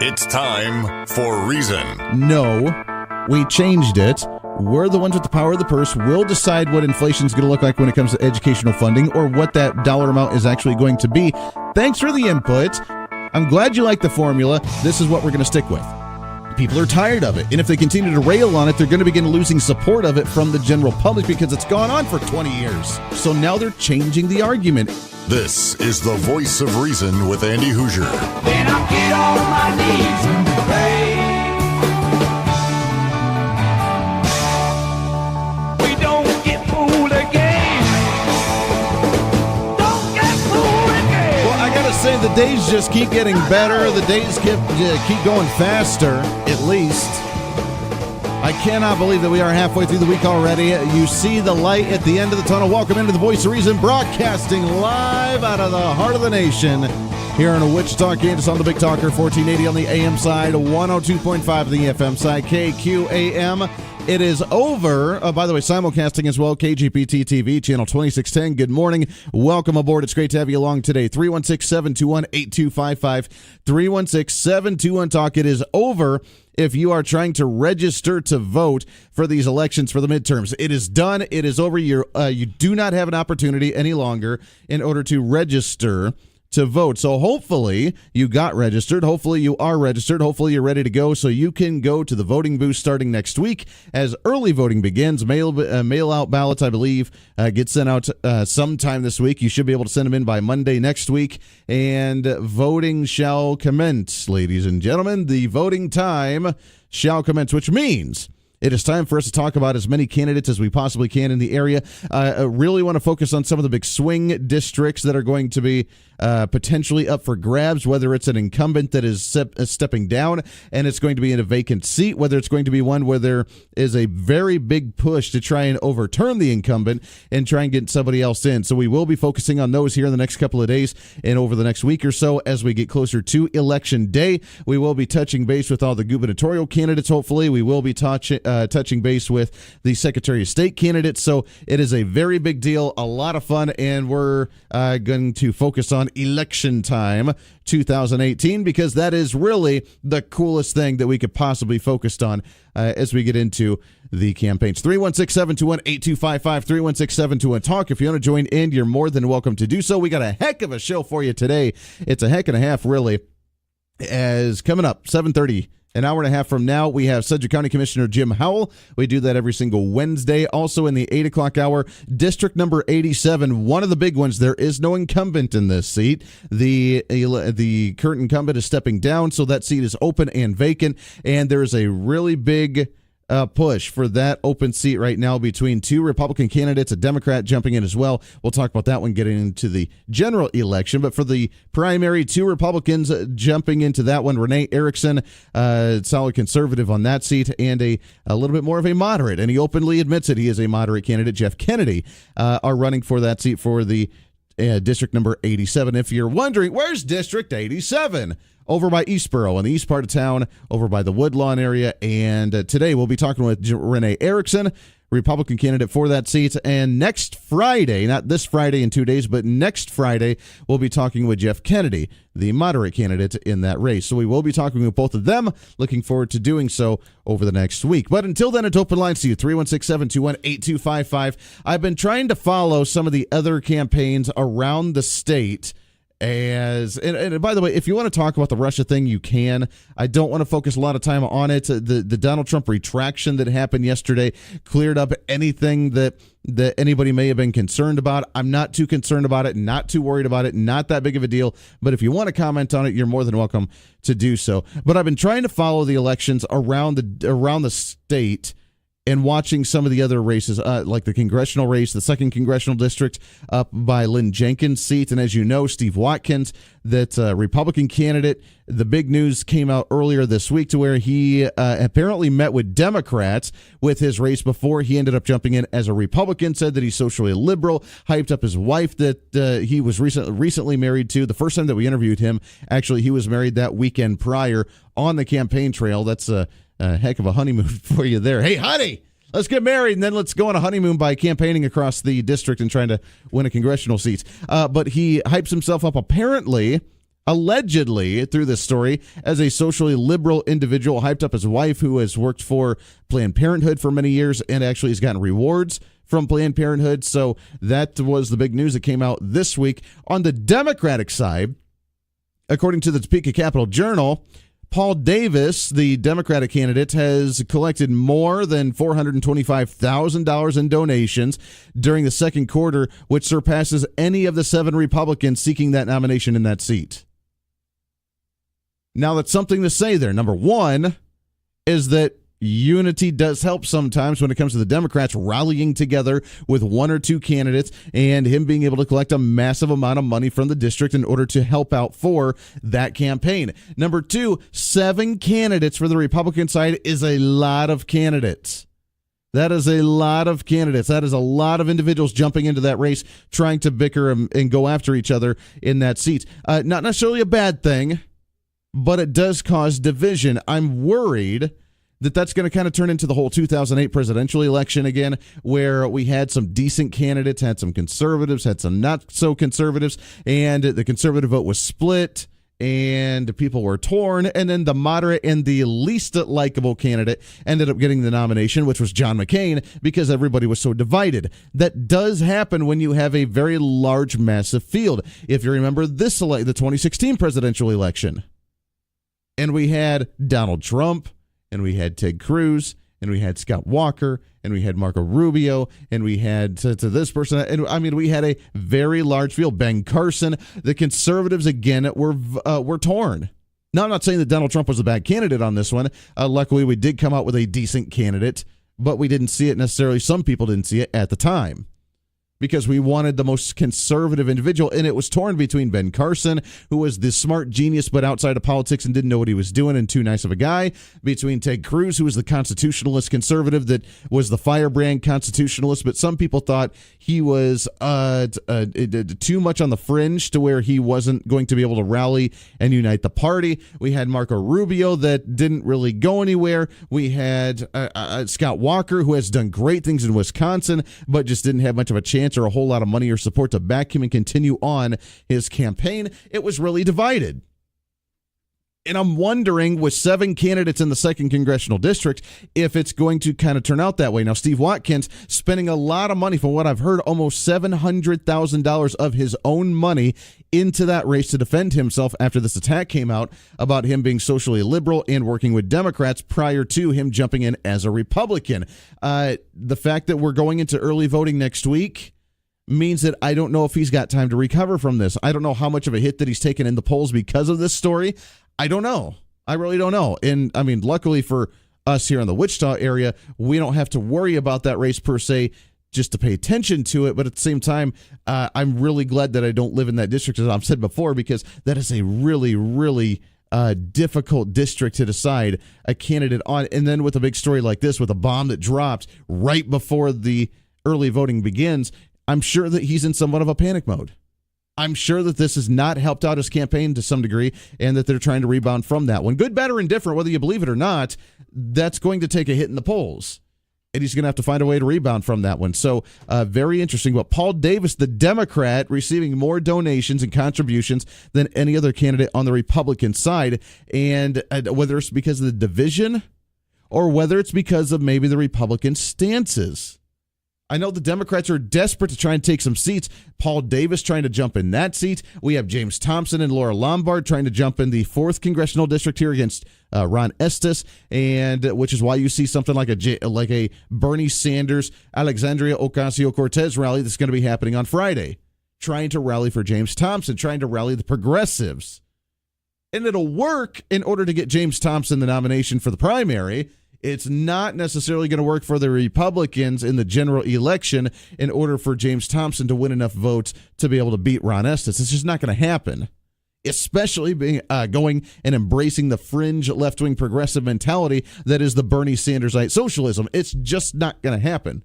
It's time for Reason. No, we changed it. We're the ones with the power of the purse. We'll decide what inflation is going to look like when it comes to educational funding or what that dollar amount is actually going to be. Thanks for the input. I'm glad you like the formula. This is what we're going to stick with. People are tired of it, and if they continue to rail on it, they're going to begin losing support of it from the general public because it's gone on for 20 years. So now they're changing the argument. This is the Voice of Reason with Andy Hoosier. Then I get on my knees and pray. We don't get fooled again. Don't get fooled again. Well, I gotta say, the days just keep getting better. The days keep going faster, at least. I cannot believe that we are halfway through the week already. You see the light at the end of the tunnel. Welcome into the Voice of Reason, broadcasting live out of the heart of the nation here in Wichita, Kansas, on the Big Talker, 1480 on the AM side, 102.5 on the FM side, KQAM. It is over. By the way, simulcasting as well, KGPT TV, channel 2610. Good morning. Welcome aboard. It's great to have you along today. 316-721-8255. 316-721-TALK. It is over if you are trying to register to vote for these elections for the midterms. It is done. It is over. You do not have an opportunity any longer in order to register to vote. So hopefully you got registered. Hopefully you are registered. Hopefully you're ready to go so you can go to the voting booth starting next week as early voting begins. Mail out ballots, I believe, get sent out sometime this week. You should be able to send them in by Monday next week, and voting shall commence. Ladies and gentlemen, the voting time shall commence, which means it is time for us to talk about as many candidates as we possibly can in the area. I really want to focus on some of the big swing districts that are going to be potentially up for grabs, whether it's an incumbent that is stepping down and it's going to be in a vacant seat, whether it's going to be one where there is a very big push to try and overturn the incumbent and try and get somebody else in. So we will be focusing on those here in the next couple of days and over the next week or so as we get closer to Election Day. We will be touching base with all the gubernatorial candidates, hopefully. We will be touching base with the Secretary of State candidates. So it is a very big deal, a lot of fun, and we're going to focus on election time 2018 because that is really the coolest thing that we could possibly focus on as we get into the campaigns. 316-721-8255, 316-721-TALK. If you want to join in, you're more than welcome to do so. We got a heck of a show for you today. It's a heck and a half, really, as coming up, 7:30. An hour and a half from now, we have Sedgwick County Commissioner Jim Howell. We do that every single Wednesday. Also in the 8 o'clock hour, District number 87, one of the big ones. There is no incumbent in this seat. The current incumbent is stepping down, so that seat is open and vacant. And there is a really big push for that open seat right now between two Republican candidates, a Democrat jumping in as well. We'll talk about that one getting into the general election. But for the primary, two Republicans jumping into that one. Renee Erickson, solid conservative on that seat, and a little bit more of a moderate. And he openly admits it. He is a moderate candidate. Jeff Kennedy are running for that seat for the District number 87. If you're wondering, where's District 87? Over by Eastboro in the east part of town, over by the Woodlawn area. And today we'll be talking with Renee Erickson, Republican candidate for that seat. And next Friday, not this Friday in 2 days, but next Friday, we'll be talking with Jeff Kennedy, the moderate candidate in that race. So we will be talking with both of them. Looking forward to doing so over the next week. But until then, it's open lines to you, 316-721-8255. I've been trying to follow some of the other campaigns around the state. And by the way, if you want to talk about the Russia thing, you can. I don't want to focus a lot of time on it. The Donald Trump retraction that happened yesterday cleared up anything that anybody may have been concerned about. I'm not too concerned about it, not too worried about it, not that big of a deal. But if you want to comment on it, you're more than welcome to do so. But I've been trying to follow the elections around the state and watching some of the other races, like the congressional race, the 2nd Congressional District up by Lynn Jenkins' seat. And as you know, Steve Watkins, that Republican candidate, the big news came out earlier this week to where he apparently met with Democrats with his race before he ended up jumping in as a Republican, said that he's socially liberal, hyped up his wife that he was recently married to. The first time that we interviewed him, actually, he was married that weekend prior on the campaign trail. That's a heck of a honeymoon for you there. Hey, honey, let's get married, and then let's go on a honeymoon by campaigning across the district and trying to win a congressional seat. But he hypes himself up apparently allegedly, through this story, as a socially liberal individual, hyped up his wife, who has worked for Planned Parenthood for many years and actually has gotten rewards from Planned Parenthood. So that was the big news that came out this week. On the Democratic side, according to the Topeka Capital Journal, Paul Davis, the Democratic candidate, has collected more than $425,000 in donations during the second quarter, which surpasses any of the 7 Republicans seeking that nomination in that seat. Now, that's something to say there. Number one is that unity does help sometimes when it comes to the Democrats rallying together with 1 or 2 candidates and him being able to collect a massive amount of money from the district in order to help out for that campaign. Number 2, 7 candidates for the Republican side is a lot of candidates. That is a lot of candidates. That is a lot of individuals jumping into that race, trying to bicker and go after each other in that seat. Not necessarily a bad thing, but it does cause division. I'm worried that that's going to kind of turn into the whole 2008 presidential election again, where we had some decent candidates, had some conservatives, had some not so conservatives, and the conservative vote was split and people were torn, and then the moderate and the least likable candidate ended up getting the nomination, which was John McCain, because everybody was so divided. That does happen when you have a very large, massive field. If you remember the 2016 presidential election, and we had Donald Trump, and we had Ted Cruz, and we had Scott Walker, and we had Marco Rubio, and we had to this person. And I mean, we had a very large field. Ben Carson. The conservatives again were torn. Now, I'm not saying that Donald Trump was a bad candidate on this one. Luckily, we did come out with a decent candidate, but we didn't see it necessarily. Some people didn't see it at the time, because we wanted the most conservative individual, and it was torn between Ben Carson, who was the smart genius but outside of politics and didn't know what he was doing and too nice of a guy, between Ted Cruz, who was the constitutionalist conservative that was the firebrand constitutionalist, but some people thought he was too much on the fringe to where he wasn't going to be able to rally and unite the party. We had Marco Rubio that didn't really go anywhere. We had Scott Walker, who has done great things in Wisconsin, but just didn't have much of a chance or a whole lot of money or support to back him and continue on his campaign. It was really divided. And I'm wondering, with 7 candidates in the 2nd Congressional District, if it's going to kind of turn out that way. Now, Steve Watkins spending a lot of money, from what I've heard, almost $700,000 of his own money into that race to defend himself after this attack came out about him being socially liberal and working with Democrats prior to him jumping in as a Republican. The fact that we're going into early voting next week means that I don't know if he's got time to recover from this. I don't know how much of a hit that he's taken in the polls because of this story. I don't know. I really don't know. And I mean, luckily for us here in the Wichita area, we don't have to worry about that race per se, just to pay attention to it. But at the same time, I'm really glad that I don't live in that district, as I've said before, because that is a really, really difficult district to decide a candidate on. And then with a big story like this, with a bomb that dropped right before the early voting begins, I'm sure that he's in somewhat of a panic mode. I'm sure that this has not helped out his campaign to some degree, and that they're trying to rebound from that one. Good, bad, or indifferent, whether you believe it or not, that's going to take a hit in the polls, and he's going to have to find a way to rebound from that one. So very interesting. But Paul Davis, the Democrat, receiving more donations and contributions than any other candidate on the Republican side, and whether it's because of the division or whether it's because of maybe the Republican stances. I know the Democrats are desperate to try and take some seats. Paul Davis trying to jump in that seat. We have James Thompson and Laura Lombard trying to jump in the 4th Congressional District here against Ron Estes, and which is why you see something like a Bernie Sanders, Alexandria Ocasio-Cortez rally that's going to be happening on Friday, trying to rally for James Thompson, trying to rally the progressives. And it'll work in order to get James Thompson the nomination for the primary. It's not necessarily going to work for the Republicans in the general election in order for James Thompson to win enough votes to be able to beat Ron Estes. It's just not going to happen, especially being going and embracing the fringe left-wing progressive mentality that is the Bernie Sandersite socialism. It's just not going to happen.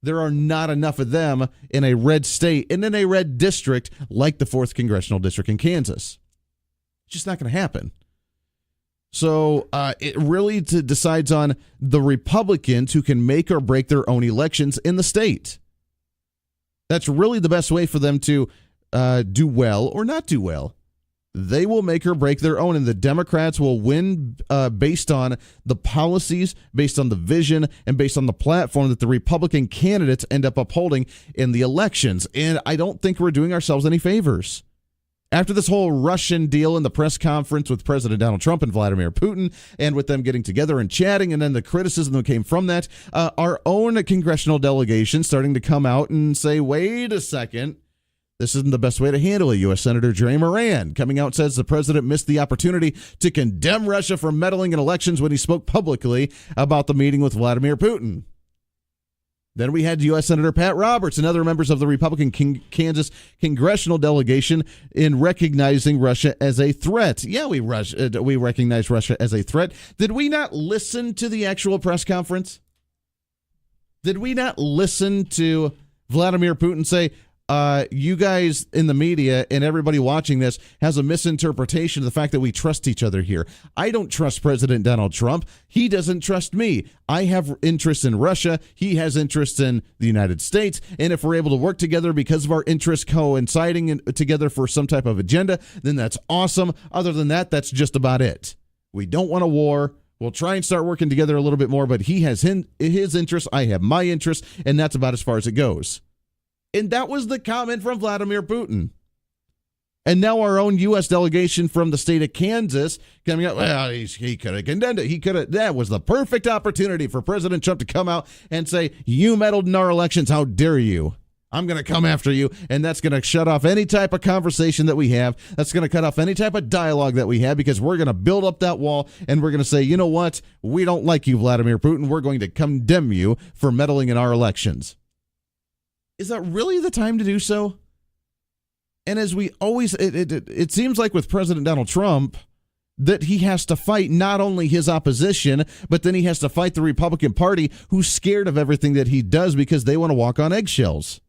There are not enough of them in a red state and in a red district like the 4th Congressional District in Kansas. It's just not going to happen. So it really decides on the Republicans who can make or break their own elections in the state. That's really the best way for them to do well or not do well. they will make or break their own, and the Democrats will win based on the policies, based on the vision, and based on the platform that the Republican candidates end up upholding in the elections. And I don't think we're doing ourselves any favors. After this whole Russian deal in the press conference with President Donald Trump and Vladimir Putin, and with them getting together and chatting, and then the criticism that came from that, our own congressional delegation starting to come out and say, wait a second, this isn't the best way to handle it. U.S. Senator Jay Moran coming out says the president missed the opportunity to condemn Russia for meddling in elections when he spoke publicly about the meeting with Vladimir Putin. Then we had U.S. Senator Pat Roberts and other members of the Republican Kansas congressional delegation in recognizing Russia as a threat. Yeah, we recognize Russia as a threat. Did we not listen to the actual press conference? Did we not listen to Vladimir Putin say, you guys in the media and everybody watching this has a misinterpretation of the fact that we trust each other here. I don't trust President Donald Trump. He doesn't trust me. I have interest in Russia. He has interest in the United States. And if we're able to work together because of our interests coinciding together for some type of agenda, then that's awesome. Other than that, that's just about it. We don't want a war. We'll try and start working together a little bit more, but he has his interests. I have my interests, and that's about as far as it goes. And that was the comment from Vladimir Putin. And now our own U.S. delegation from the state of Kansas coming out, well, he could have condemned it. That was the perfect opportunity for President Trump to come out and say, you meddled in our elections. How dare you? I'm going to come after you. And that's going to shut off any type of conversation that we have. That's going to cut off any type of dialogue that we have, because we're going to build up that wall and we're going to say, you know what? We don't like you, Vladimir Putin. We're going to condemn you for meddling in our elections. Is that really the time to do so? And as we always, it seems like with President Donald Trump that he has to fight not only his opposition, but then he has to fight the Republican Party, who's scared of everything that he does because they want to walk on eggshells.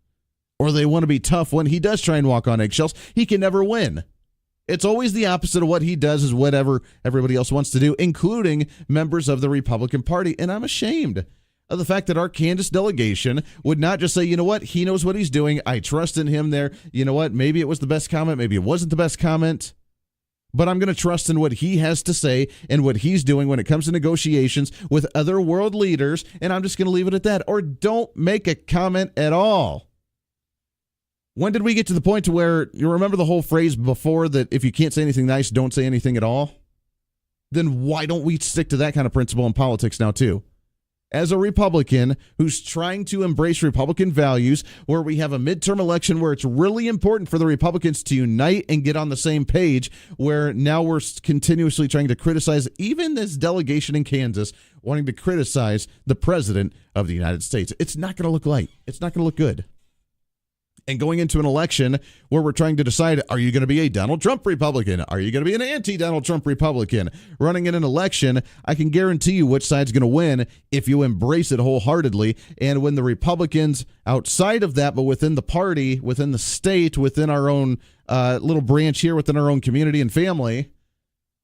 Or they want to be tough when he does try and walk on eggshells. He can never win. It's always the opposite of what he does is whatever everybody else wants to do, including members of the Republican Party. And I'm ashamed of the fact that our Kansas delegation would not just say, you know what, he knows what he's doing. I trust in him there. You know what, maybe it was the best comment. Maybe it wasn't the best comment. But I'm going to trust in what he has to say and what he's doing when it comes to negotiations with other world leaders. And I'm just going to leave it at that. Or don't make a comment at all. When did we get to the point to where, you remember the whole phrase before that if you can't say anything nice, don't say anything at all? Then why don't we stick to that kind of principle in politics now too? As a Republican who's trying to embrace Republican values, where we have a midterm election where it's really important for the Republicans to unite and get on the same page, where now we're continuously trying to criticize even this delegation in Kansas, wanting to criticize the president of the United States. It's not going to look light. It's not going to look good. And going into an election where we're trying to decide, are you going to be a Donald Trump Republican? Are you going to be an anti-Donald Trump Republican? Running in an election, I can guarantee you which side's going to win if you embrace it wholeheartedly. And when the Republicans outside of that, but within the party, within the state, within our own little branch here, within our own community and family,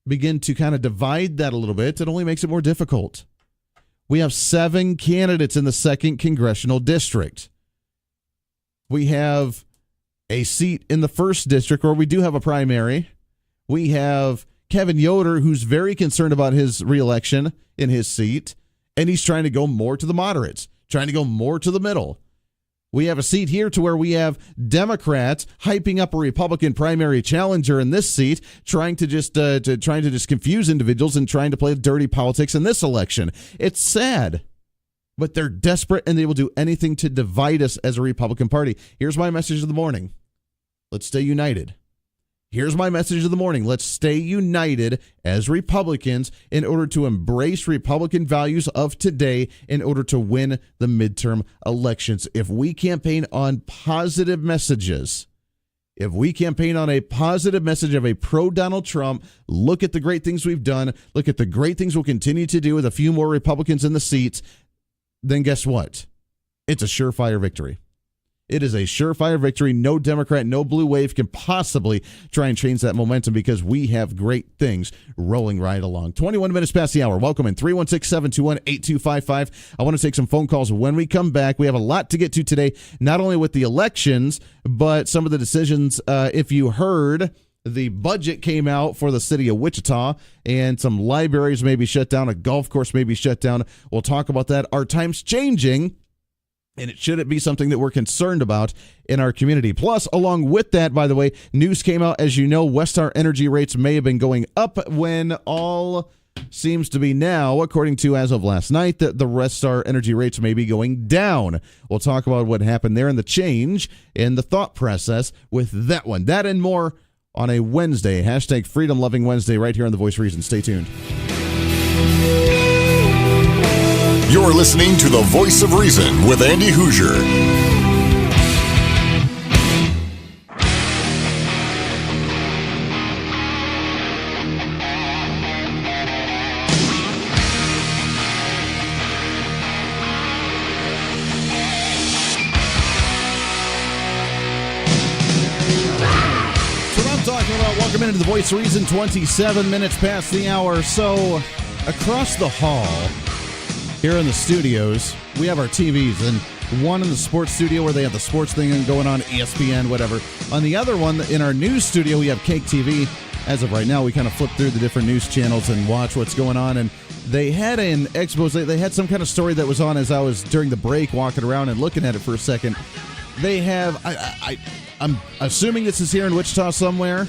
begin to kind of divide that a little bit, it only makes it more difficult. We have 7 candidates in the 2nd Congressional District. We have a seat in the 1st district where we do have a primary. We have Kevin Yoder, who's very concerned about his reelection in his seat, and he's trying to go more to the moderates, trying to go more to the middle. We have a seat here to where we have Democrats hyping up a Republican primary challenger in this seat, trying to just confuse individuals and trying to play dirty politics in this election. It's sad. But they're desperate, and they will do anything to divide us as a Republican Party. Here's my message of the morning. Let's stay united. Here's my message of the morning. Let's stay united as Republicans in order to embrace Republican values of today in order to win the midterm elections. If we campaign on positive messages, if we campaign on a positive message of a pro-Donald Trump, look at the great things we've done, look at the great things we'll continue to do with a few more Republicans in the seats, then guess what? It's a surefire victory. It is a surefire victory. No Democrat, no blue wave can possibly try and change that momentum because we have great things rolling right along. 21 minutes past the hour. Welcome in 316-721-8255. I want to take some phone calls when we come back. We have a lot to get to today, not only with the elections, but some of the decisions. If you heard The budget came out for the city of Wichita, and some libraries may be shut down. A golf course may be shut down. We'll talk about that. Are times changing? And should it be something that we're concerned about in our community? Plus, along with that, by the way, news came out, as you know, Westar energy rates may have been going up when all seems to be now, according to as of last night, that the Westar energy rates may be going down. We'll talk about what happened there and the change in the thought process with that one. That and more on a Wednesday. Hashtag Freedom Loving Wednesday right here on The Voice of Reason. Stay tuned. You're listening to The Voice of Reason with Andy Hoosier. Welcome into The Voice of Reason, 27 minutes past the hour. So, across the hall here in the studios, we have our TVs, and one in the sports studio where they have the sports thing going on, ESPN, whatever. On the other one, in our news studio, we have Cake TV. As of right now, we kind of flip through the different news channels and watch what's going on, and they had an expose. They had some kind of story that was on as I was during the break walking around and looking at it for a second. They have, I'm assuming this is here in Wichita somewhere.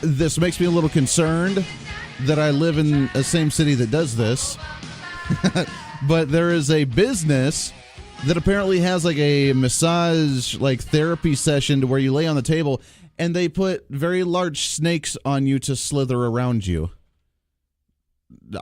This makes me a little concerned that I live in the same city that does this. But there is a business that apparently has like a massage, like therapy session to where you lay on the table and they put very large snakes on you to slither around you.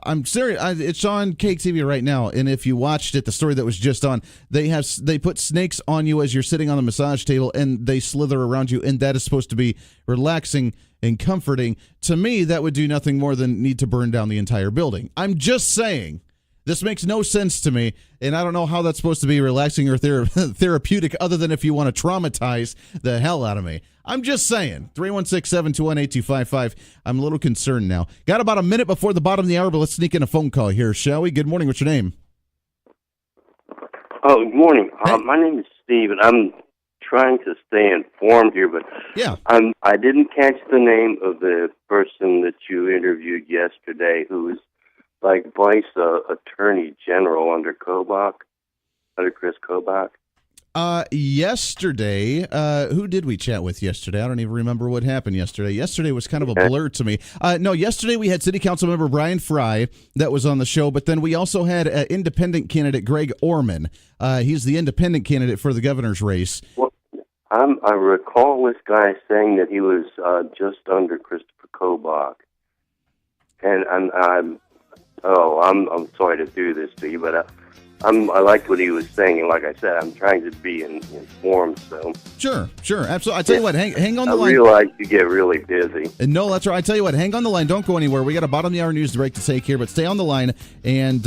I'm serious. It's on Cake TV right now, and if you watched it, the story that was just on, they put snakes on you as you're sitting on the massage table, and they slither around you, and that is supposed to be relaxing and comforting. To me, that would do nothing more than need to burn down the entire building. I'm just saying. This makes no sense to me, and I don't know how that's supposed to be relaxing or therapeutic other than if you want to traumatize the hell out of me. I'm just saying. 316-721-8255. I'm a little concerned now. Got about a minute before the bottom of the hour, but let's sneak in a phone call here, shall we? Good morning. What's your name? Oh, good morning. Hey. My name is Steve, and I'm trying to stay informed here, but yeah, I didn't catch the name of the person that you interviewed yesterday who was like Vice Attorney General under Chris Kobach. Yesterday, who did we chat with yesterday? I don't even remember what happened yesterday. Yesterday was kind of a blur to me. No, yesterday we had City Council member Brian Fry that was on the show, but then we also had independent candidate Greg Orman. He's the independent candidate for the governor's race. Well, I recall this guy saying that he was just under Christopher Kobach, and I'm sorry to do this to you, but I liked what he was saying, and like I said, I'm trying to be informed. So sure, absolutely. I tell you what, hang on the line. I realize you get really busy. No, that's right. I tell you what, hang on the line. Don't go anywhere. We got a bottom of the hour news break to take here, but stay on the line. And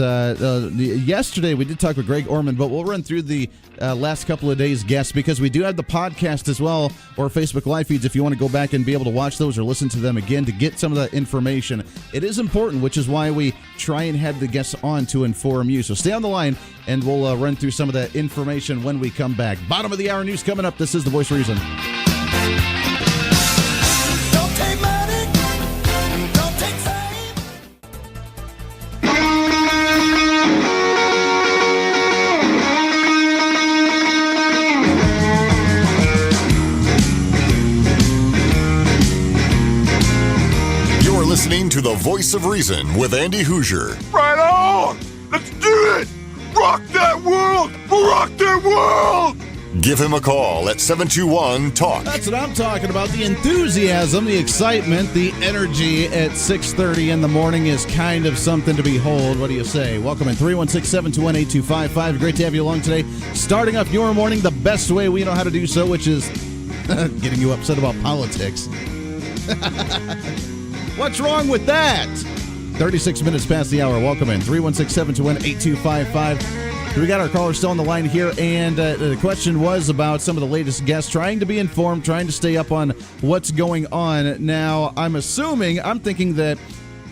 yesterday we did talk with Greg Orman, but we'll run through the last couple of days' guests because we do have the podcast as well, or Facebook Live feeds if you want to go back and be able to watch those or listen to them again to get some of that information. It is important, which is why we try and have the guests on to inform you. So stay on the line, and we'll run through some of that information when we come back. Bottom of the hour news coming up. This is The Voice of Reason. Don't take money, don't take fame. You're listening to The Voice of Reason with Andy Hoosier. Right on! Let's do it! Rock that world! Rock that world! Give him a call at 721-TALK. That's what I'm talking about. The enthusiasm, the excitement, the energy at 6:30 in the morning is kind of something to behold. What do you say? Welcome in 316-721-8255. Great to have you along today. Starting off your morning the best way we know how to do so, which is getting you upset about politics. What's wrong with that? 36 minutes past the hour. Welcome in 316-721-8255. We got our caller still on the line here, and the question was about some of the latest guests, trying to be informed, trying to stay up on what's going on. Now, I'm thinking that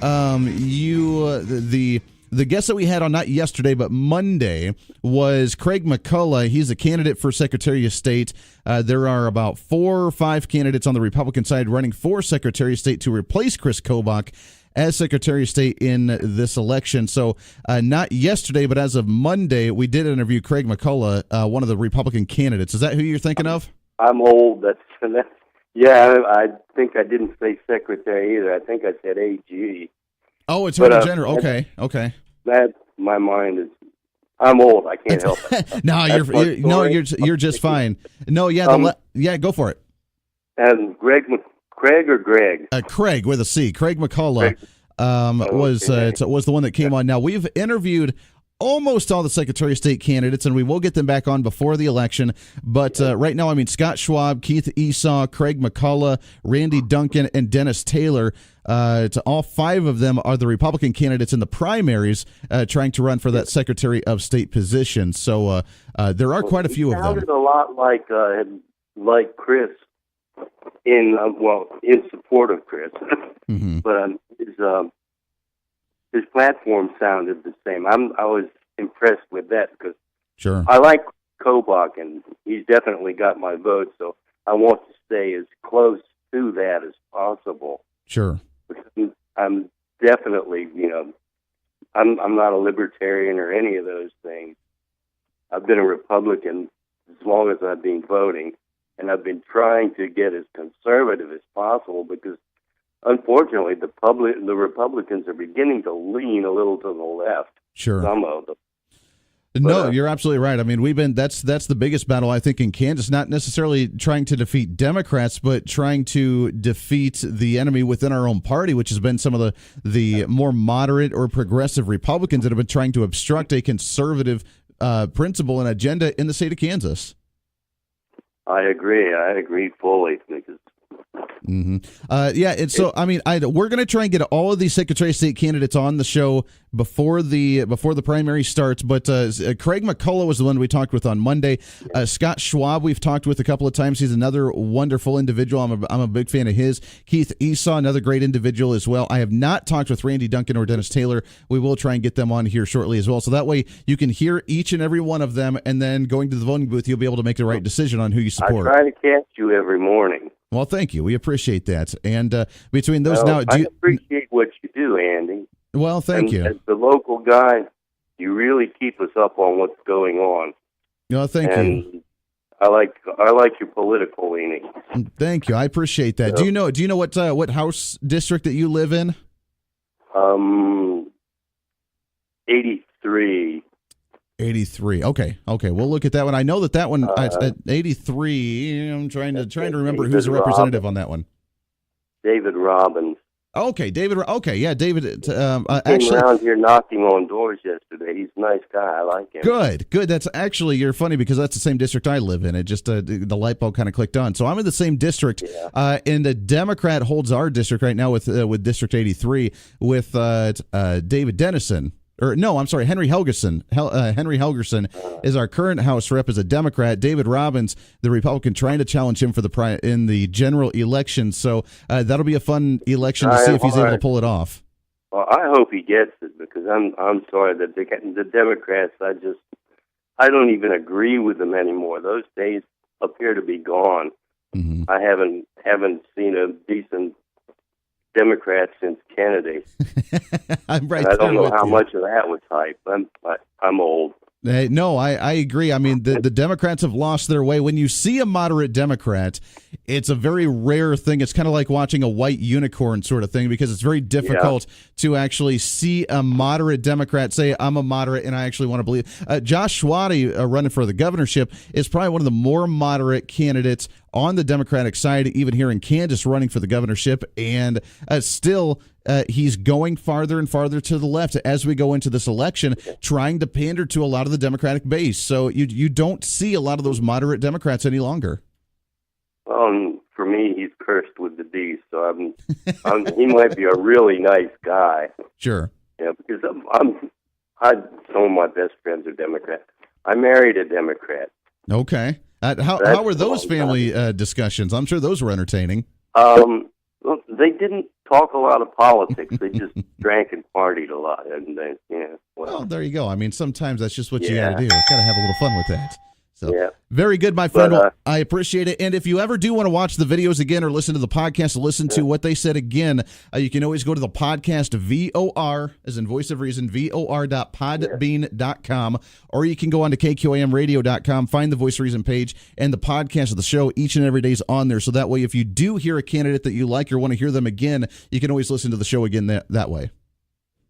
the The guest that we had on not yesterday but Monday was Craig McCullough. He's a candidate for Secretary of State. There are about 4 or 5 candidates on the Republican side running for Secretary of State to replace Chris Kobach as Secretary of State in this election. So not yesterday, but as of Monday, we did interview Craig McCullough, one of the Republican candidates. Is that who you're thinking of? I'm old. Yeah, I think I didn't say secretary either. I think I said AG. Oh, Attorney General. Okay. That my mind is. I'm old. I can't help it. No, you're just fine. No, yeah, go for it. And Craig or Greg? Craig with a C. Craig McCullough was the one that came on. Now we've interviewed almost all the Secretary of State candidates, and we will get them back on before the election. But right now, I mean, Scott Schwab, Keith Esau, Craig McCullough, Randy Duncan, and Dennis Taylor. All 5 of them are the Republican candidates in the primaries trying to run for that Secretary of State position. So there are quite a few of them. Sounded a lot like Chris in support of Chris, Mm-hmm. but his platform sounded the same. I was impressed with that because Sure. I like Kobach, and he's definitely got my vote, so I want to stay as close to that as possible. Sure. I'm definitely, I'm not a libertarian or any of those things. I've been a Republican as long as I've been voting, and I've been trying to get as conservative as possible because, unfortunately, the Republicans are beginning to lean a little to the left. Sure. Some of them. No, you're absolutely right. I mean, that's the biggest battle, I think, in Kansas, not necessarily trying to defeat Democrats, but trying to defeat the enemy within our own party, which has been some of the more moderate or progressive Republicans that have been trying to obstruct a conservative principle and agenda in the state of Kansas. I agree fully because Mm-hmm. So I mean, we're going to try and get all of these Secretary of State candidates on the show before the primary starts. But Craig McCullough was the one we talked with on Monday. Scott Schwab we've talked with a couple of times. He's another wonderful individual. I'm a big fan of his. Keith Esau, another great individual as well. I have not talked with Randy Duncan or Dennis Taylor. We will try and get them on here shortly as well. So that way you can hear each and every one of them, and then going to the voting booth, you'll be able to make the right decision on who you support. I try to catch you every morning. Well, thank you. We appreciate that. And between those I appreciate what you do, Andy. Well, thank you. As the local guy, you really keep us up on what's going on. No, thank you. I like your political leaning. Thank you. I appreciate that. Yeah. Do you know what House district that you live in? 83. 83. Okay. We'll look at that one. I know that one at 83. I'm trying to remember who's the representative on that one. David Robbins. Okay, David. Okay, yeah, David. He came around here knocking on doors yesterday. He's a nice guy. I like him. Good. That's actually, you're funny because that's the same district I live in. It just the light bulb kind of clicked on. So I'm in the same district, and the Democrat holds our district right now with District 83 with David Dennison. Henry Helgerson. Henry Helgerson is our current House rep as a Democrat. David Robbins, the Republican, trying to challenge him for in the general election. So that'll be a fun election to see if he's able to pull it off. Well, I hope he gets it because I'm sorry that the Democrats. I don't even agree with them anymore. Those days appear to be gone. Mm-hmm. I haven't seen a decent Democrat since Kennedy. I'm right. And I don't know how much of that was hype. I'm old. No, I agree. I mean, the Democrats have lost their way. When you see a moderate Democrat, it's a very rare thing. It's kind of like watching a white unicorn sort of thing because it's very difficult to actually see a moderate Democrat say, I'm a moderate and I actually want to believe. Josh Schwade running for the governorship is probably one of the more moderate candidates on the Democratic side, even here in Kansas, running for the governorship. And still, he's going farther and farther to the left as we go into this election, trying to pander to a lot of the Democratic base. So you don't see a lot of those moderate Democrats any longer. For me, he's cursed with the D, so he might be a really nice guy. Sure. Yeah, because some of my best friends are Democrats. I married a Democrat. Okay. How were those family discussions? I'm sure those were entertaining. Well, they didn't talk a lot of politics. They just drank and partied a lot. And they, Well, there you go. I mean, sometimes that's just what you Yeah. got to do. Got to have a little fun with that. So, Yeah. very good, my friend. But, Well, I appreciate it. And if you ever do want to watch the videos again or listen to the podcast, listen to what they said again, you can always go to the podcast, VOR, as in Voice of Reason, VOR.podbean.com, or you can go on to KQAMradio.com, find the Voice of Reason page, and the podcast of the show each and every day is on there. So that way, if you do hear a candidate that you like or want to hear them again, you can always listen to the show again that way.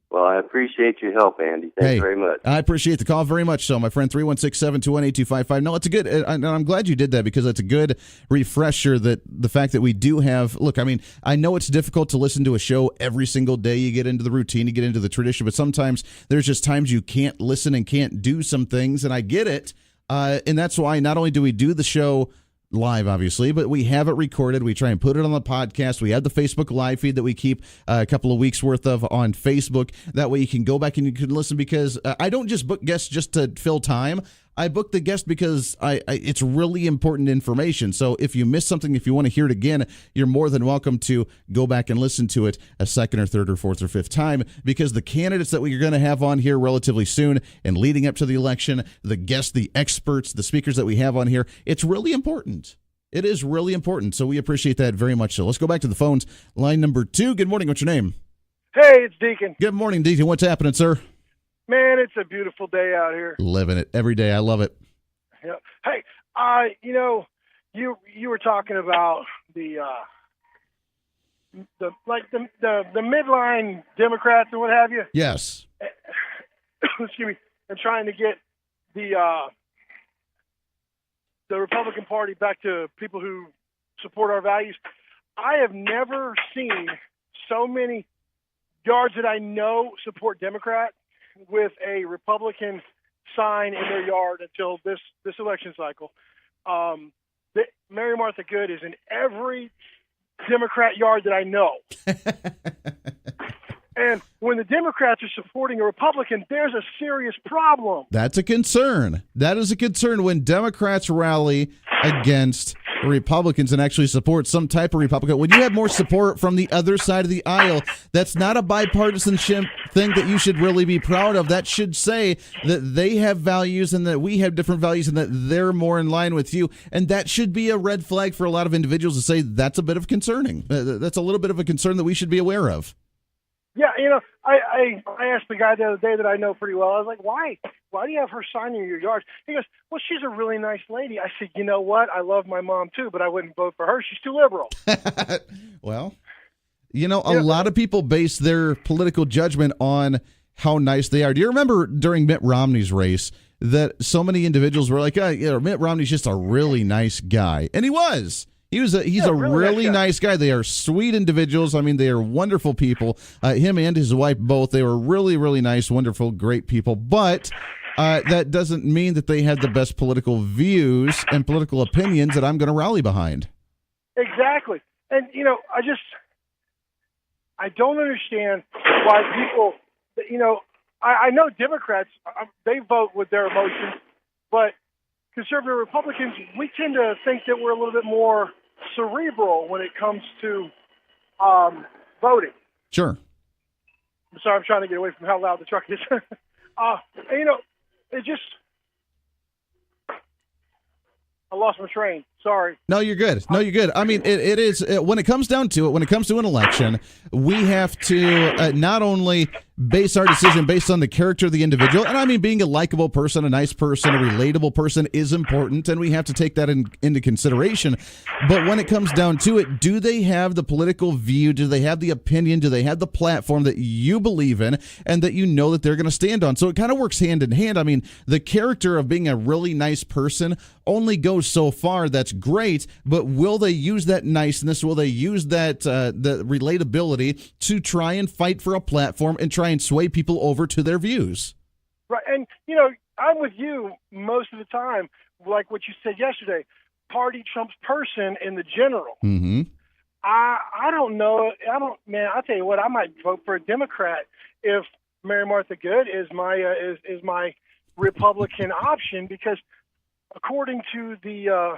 well, I appreciate your help, Andy. Thanks very much. I appreciate the call very much so, my friend. 316-721-8255. No, it's a good, and I'm glad you did that because it's a good refresher that the fact that we do have, look, I mean, I know it's difficult to listen to a show every single day. You get into the routine, you get into the tradition, but sometimes there's just times you can't listen and can't do some things, and I get it. And that's why not only do we do the show live, obviously, but we have it recorded. We try and put it on the podcast. We have the Facebook live feed that we keep a couple of weeks worth of on Facebook. That way you can go back and you can listen because I don't just book guests just to fill time. I book the guest because it's really important information. So if you miss something, if you want to hear it again, you're more than welcome to go back and listen to it a second or third or fourth or fifth time because the candidates that we're going to have on here relatively soon and leading up to the election, the guests, the experts, the speakers that we have on here, it's really important. It is really important. So we appreciate that very much. So let's go back to the phones. Line number 2. Good morning. What's your name? Hey, it's Deacon. Good morning, Deacon. What's happening, sir? Man, it's a beautiful day out here. Living it every day. I love it. Yeah. Hey, you were talking about the midline Democrats and what have you. Yes. Excuse me. And trying to get the Republican Party back to people who support our values. I have never seen so many yards that I know support Democrat with a Republican sign in their yard until this election cycle. Mary Martha Good is in every Democrat yard that I know. And when the Democrats are supporting a Republican, there's a serious problem. That's a concern. That is a concern when Democrats rally against Republicans and actually support some type of Republican. When you have more support from the other side of the aisle, that's not a bipartisanship thing that you should really be proud of. That should say that they have values and that we have different values and that they're more in line with you. And that should be a red flag for a lot of individuals to say that's a bit of concerning. That's a little bit of a concern that we should be aware of. Yeah, I asked the guy the other day that I know pretty well. I was like, why do you have her sign in your yard? He goes, well, she's a really nice lady. I said, you know what? I love my mom too, but I wouldn't vote for her. She's too liberal. Well, a lot of people base their political judgment on how nice they are. Do you remember during Mitt Romney's race that so many individuals were like, Mitt Romney's just a really nice guy. And he was. He's a really nice guy. They are sweet individuals. I mean, they are wonderful people. Him and his wife both. They were really, really nice, wonderful, great people. But that doesn't mean that they had the best political views and political opinions that I'm going to rally behind. Exactly. And, I don't understand why people, I know Democrats, they vote with their emotions, but conservative Republicans, we tend to think that we're a little bit more cerebral when it comes to voting. Sure. I'm sorry, I'm trying to get away from how loud the truck is. It just... I lost my train. Sorry. No, you're good. I mean, it is when it comes down to it, when it comes to an election, we have to not only base our decision based on the character of the individual, and I mean being a likable person, a nice person, a relatable person is important, and we have to take that into consideration. But when it comes down to it, do they have the political view? Do they have the opinion? Do they have the platform that you believe in and that you know that they're going to stand on? So it kind of works hand in hand. I mean, the character of being a really nice person only goes so far. That's great, but will they use that niceness? Will they use that the relatability to try and fight for a platform and try and sway people over to their views? Right, and I'm with you most of the time. Like what you said yesterday, party trumps person in the general. Mm-hmm. I don't know. I'll tell you what. I might vote for a Democrat if Mary Martha Good is my Republican option because according to the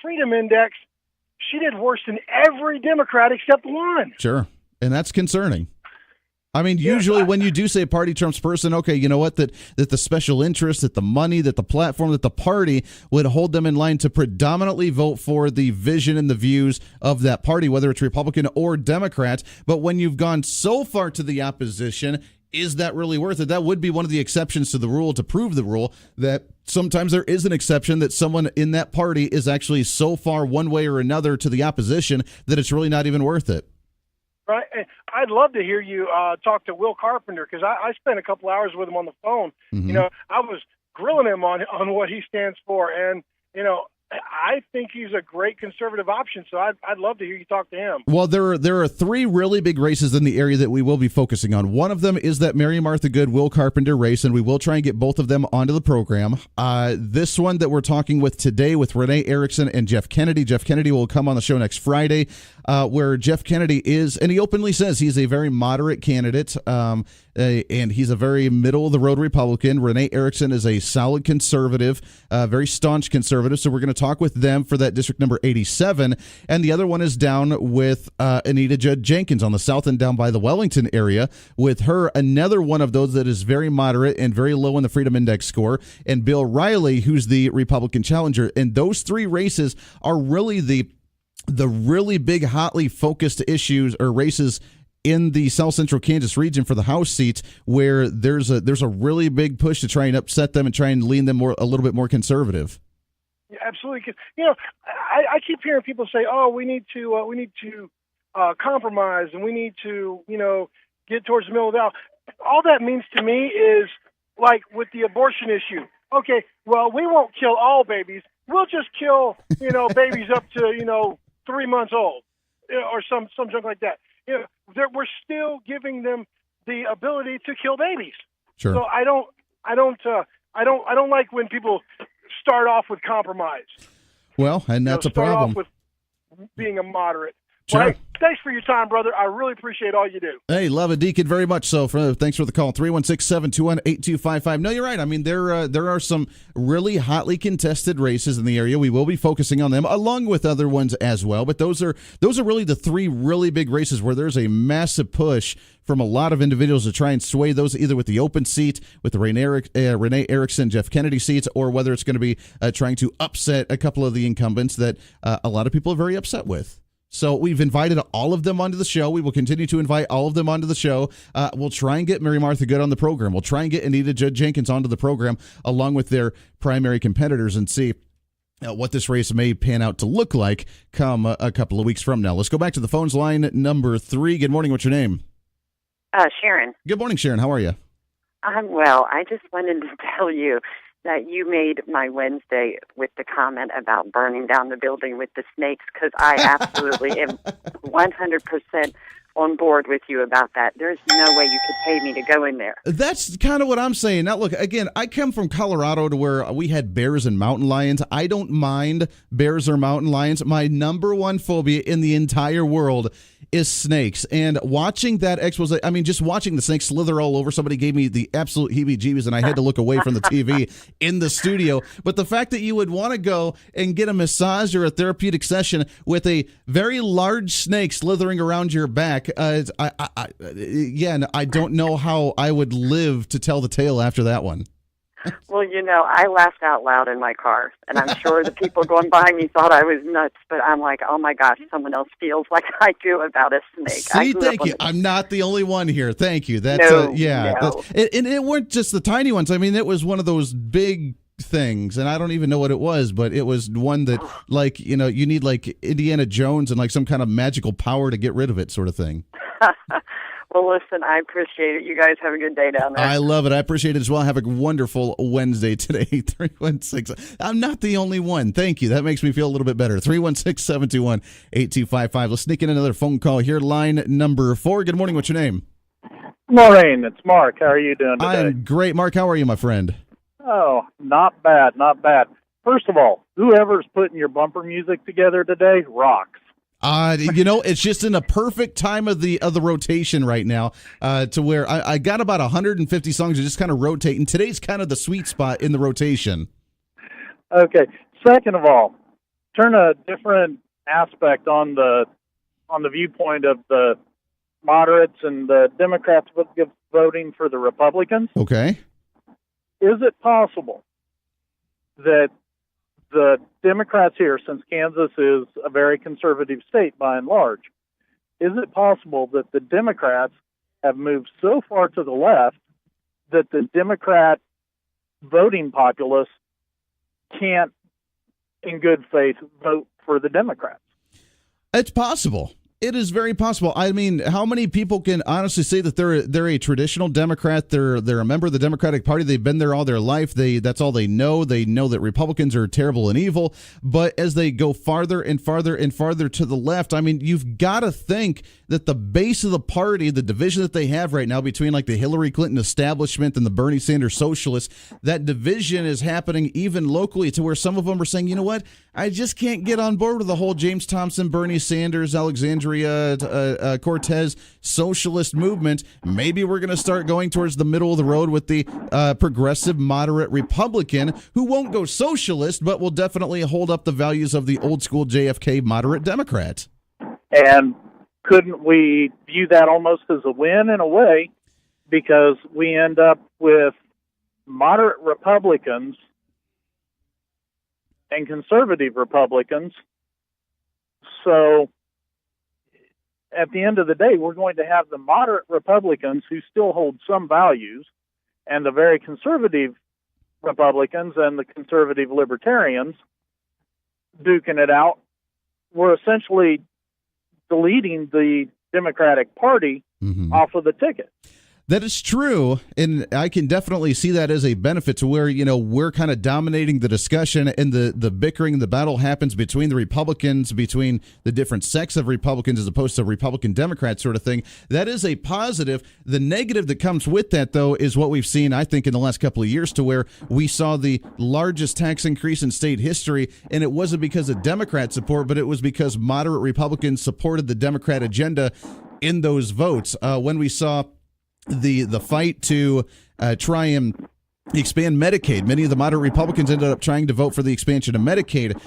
Freedom Index, she did worse than every Democrat except one. Sure. And that's concerning. I mean, usually when you do say party trumps person, okay, you know what, that the special interest, that the money, that the platform, that the party would hold them in line to predominantly vote for the vision and the views of that party, whether it's Republican or Democrat. But when you've gone so far to the opposition, is that really worth it? That would be one of the exceptions to the rule, to prove the rule, that sometimes there is an exception that someone in that party is actually so far one way or another to the opposition that it's really not even worth it. Right. I'd love to hear you talk to Will Carpenter, because I spent a couple hours with him on the phone. Mm-hmm. You know, I was grilling him on what he stands for, and you know, I think he's a great conservative option. So I'd love to hear you talk to him. Well, there are three really big races in the area that we will be focusing on. One of them is that Mary Martha Good, Will Carpenter race, and we will try and get both of them onto the program. This one that we're talking with today with Renee Erickson and Jeff Kennedy. Jeff Kennedy will come on the show next Friday, where Jeff Kennedy is, and he openly says he's a very moderate candidate, and he's a very middle-of-the-road Republican. Renee Erickson is a solid conservative, very staunch conservative, so we're going to talk with them for that district number 87. And the other one is down with Anita Judd Jenkins on the south end, down by the Wellington area. With her, another one of those that is very moderate and very low in the Freedom Index score, and Bill Riley, who's the Republican challenger. And those three races are really the really big, hotly focused issues or races in the South Central Kansas region for the House seats, where there's a really big push to try and upset them and try and lean them a little bit more conservative. Yeah, absolutely. 'Cause, you know, I keep hearing people say, "Oh, we need to compromise, and we need to, you know, get towards the middle of the aisle." All that means to me is like with the abortion issue. Okay, well, we won't kill all babies. We'll just kill, you know, babies up to, you know, 3 months old, or some junk like that. You know, we're still giving them the ability to kill babies. Sure. So I don't like when people start off with compromise. Well, and that's a problem. Start off with being a moderate. Sure. Well, hey, thanks for your time, brother. I really appreciate all you do. Hey, love it, Deacon, very much so. Thanks for the call. 316-721-8255. No, you're right. I mean, there are some really hotly contested races in the area. We will be focusing on them, along with other ones as well. But those are really the three really big races where there's a massive push from a lot of individuals to try and sway those, either with the open seat, with the Renee Erickson, Jeff Kennedy seats, or whether it's going to be trying to upset a couple of the incumbents that a lot of people are very upset with. So we've invited all of them onto the show. We will continue to invite all of them onto the show. We'll try and get Mary Martha Good on the program. We'll try and get Anita Judd Jenkins onto the program along with their primary competitors and see what this race may pan out to look like come a couple of weeks from now. Let's go back to the phones, line number 3. Good morning. What's your name? Sharon. Good morning, Sharon. How are you? I'm well. I just wanted to tell you that you made my Wednesday with the comment about burning down the building with the snakes, because I absolutely am 100% on board with you about that. There's no way you could pay me to go in there. That's kind of what I'm saying. Now, look, again, I come from Colorado to where we had bears and mountain lions. I don't mind bears or mountain lions. My number one phobia in the entire world is snakes. And watching that expose, I mean, just watching the snake slither all over somebody gave me the absolute heebie-jeebies, and I had to look away from the TV in the studio. But the fact that you would want to go and get a massage or a therapeutic session with a very large snake slithering around your back, I don't know how I would live to tell the tale after that one. Well, you know, I laughed out loud in my car, and I'm sure the people going by me thought I was nuts, but I'm like, oh my gosh, someone else feels like I do about a snake. See, thank you. I'm not the only one here. Thank you. That's no. And it weren't just the tiny ones. I mean, it was one of those big things, and I don't even know what it was, but it was one that, like, you know, you need like Indiana Jones and like some kind of magical power to get rid of it, sort of thing. Well, listen, I appreciate it. You guys have a good day down there. I love it. I appreciate it as well. Have a wonderful Wednesday today. 316. I'm not the only one. Thank you. That makes me feel a little bit better. 316-721-8255. Let's sneak in another phone call here. Line number 4. Good morning. What's your name? Morning. It's Mark. How are you doing today? I'm great. Mark, how are you, my friend? Oh, not bad. Not bad. First of all, whoever's putting your bumper music together today rocks. You know, it's just in a perfect time of the rotation right now, to where I got about 150 songs that just kind of rotate, and today's kind of the sweet spot in the rotation. Okay. Second of all, turn a different aspect on the viewpoint of the moderates and the Democrats voting for the Republicans. Okay. Is it possible that the Democrats here, since Kansas is a very conservative state by and large, is it possible that the Democrats have moved so far to the left that the Democrat voting populace can't, in good faith, vote for the Democrats? It's possible. It is very possible. I mean, how many people can honestly say that they're a traditional Democrat? They're a member of the Democratic Party. They've been there all their life. That's all they know. They know that Republicans are terrible and evil. But as they go farther and farther and farther to the left, I mean, you've got to think that the base of the party, the division that they have right now between like the Hillary Clinton establishment and the Bernie Sanders socialists, that division is happening even locally to where some of them are saying, you know what, I just can't get on board with the whole James Thompson, Bernie Sanders, Alexandria Cortez socialist movement. Maybe we're going to start going towards the middle of the road with the progressive moderate Republican who won't go socialist, but will definitely hold up the values of the old school JFK moderate Democrat. And couldn't we view that almost as a win in a way, because we end up with moderate Republicans and conservative Republicans? So at the end of the day, we're going to have the moderate Republicans who still hold some values, and the very conservative Republicans and the conservative libertarians duking it out. We're essentially deleting the Democratic Party off of the ticket. That is true, and I can definitely see that as a benefit to where, you know, we're kind of dominating the discussion, and the bickering, the battle happens between the Republicans, between the different sects of Republicans as opposed to Republican Democrats sort of thing. That is a positive. The negative that comes with that, though, is what we've seen, I think, in the last couple of years, to where we saw the largest tax increase in state history, and it wasn't because of Democrat support, but it was because moderate Republicans supported the Democrat agenda in those votes. When we saw the fight to try and expand Medicaid. Many of the moderate Republicans ended up trying to vote for the expansion of Medicaid.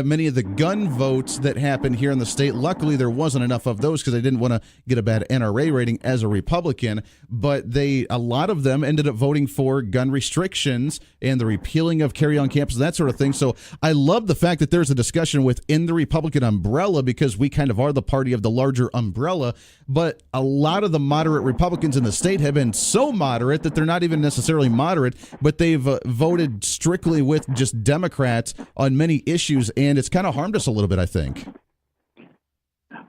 Many of the gun votes that happened here in the state, luckily there wasn't enough of those because they didn't want to get a bad NRA rating as a Republican, but a lot of them ended up voting for gun restrictions and the repealing of carry on campus, that sort of thing. So I love the fact that there's a discussion within the Republican umbrella, because we kind of are the party of the larger umbrella, but a lot of the moderate Republicans in the state have been so moderate that they're not even necessarily moderate, but they've voted strictly with just Democrats on many issues, and it's kind of harmed us a little bit, I think.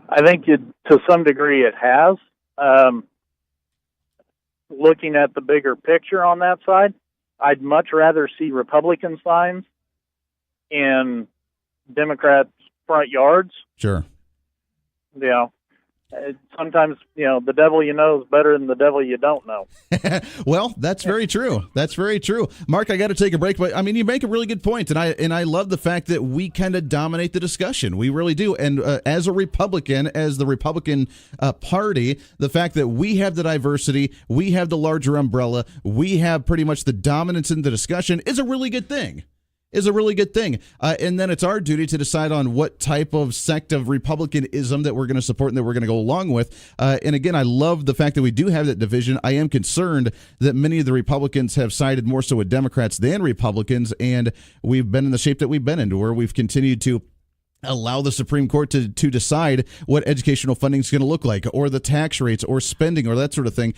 I think to some degree it has. Looking at the bigger picture on that side, I'd much rather see Republican signs in Democrats' front yards. Sure. You know, sometimes, you know, the devil you know is better than the devil you don't know. Well, that's very true. That's very true. Mark, I got to take a break, but I mean, you make a really good point, and I love the fact that we kind of dominate the discussion. We really do. And as a Republican, as the Republican Party, the fact that we have the diversity, we have the larger umbrella, we have pretty much the dominance in the discussion is a really good thing. And then it's our duty to decide on what type of sect of Republicanism that we're going to support and that we're going to go along with. And again, I love the fact that we do have that division. I am concerned that many of the Republicans have sided more so with Democrats than Republicans, and we've been in the shape that we've been in, where we've continued to allow the Supreme Court to decide what educational funding is going to look like, or the tax rates, or spending, or that sort of thing.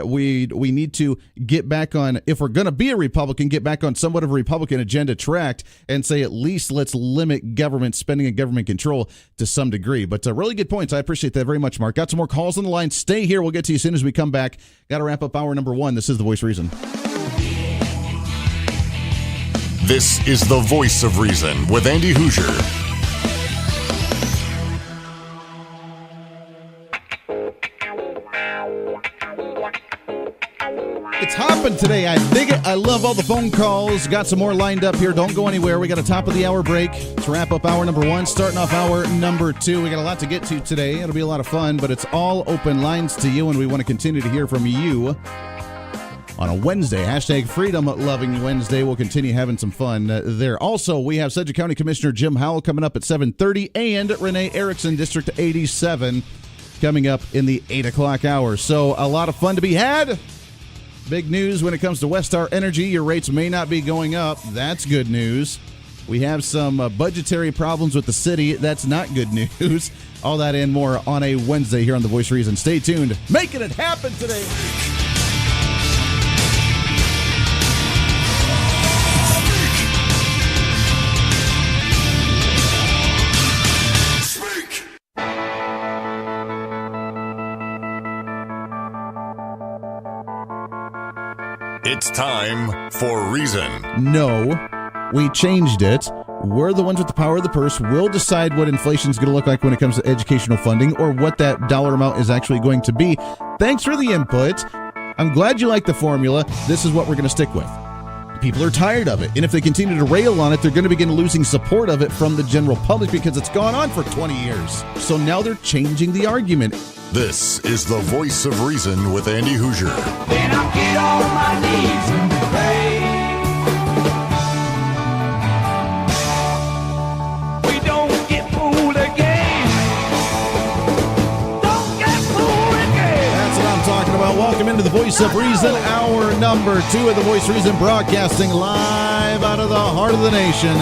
We need to get back on, if we're going to be a Republican, get back on somewhat of a Republican agenda track and say at least let's limit government spending and government control to some degree. But really good points. I appreciate that very much, Mark. Got some more calls on the line. Stay here. We'll get to you as soon as we come back. Got to wrap up hour number 1. This is The Voice of Reason. This is The Voice of Reason with Andy Hoosier. It's hopping today. I dig it. I love all the phone calls. Got some more lined up here. Don't go anywhere. We got a top of the hour break to wrap up hour number 1, starting off hour number 2. We got a lot to get to today. It'll be a lot of fun, but it's all open lines to you, and we want to continue to hear from you on a Wednesday. Hashtag Freedom Loving Wednesday. We'll continue having some fun there. Also, we have Sedgwick County Commissioner Jim Howell coming up at 7:30 and Renee Erickson, District 87, coming up in the 8 o'clock hour. So a lot of fun to be had. Big news when it comes to Westar Energy. Your rates may not be going up. That's good news. We have some budgetary problems with the city. That's not good news. All that and more on a Wednesday here on The Voice of Reason. Stay tuned. Making it happen today. It's time for Reason. No, we changed it. We're the ones with the power of the purse. We'll decide what inflation is going to look like when it comes to educational funding or what that dollar amount is actually going to be. Thanks for the input. I'm glad you like the formula. This is what we're going to stick with. People are tired of it, and if they continue to rail on it, they're going to begin losing support of it from the general public because it's gone on for 20 years. So now they're changing the argument. This is the Voice of Reason with Andy Hoosier. Then I get on my knees and pray. We don't get fooled again. Don't get fooled again. That's what I'm talking about. Welcome into the Voice of Reason, hour number 2 of the Voice of Reason, broadcasting live out of the heart of the nation.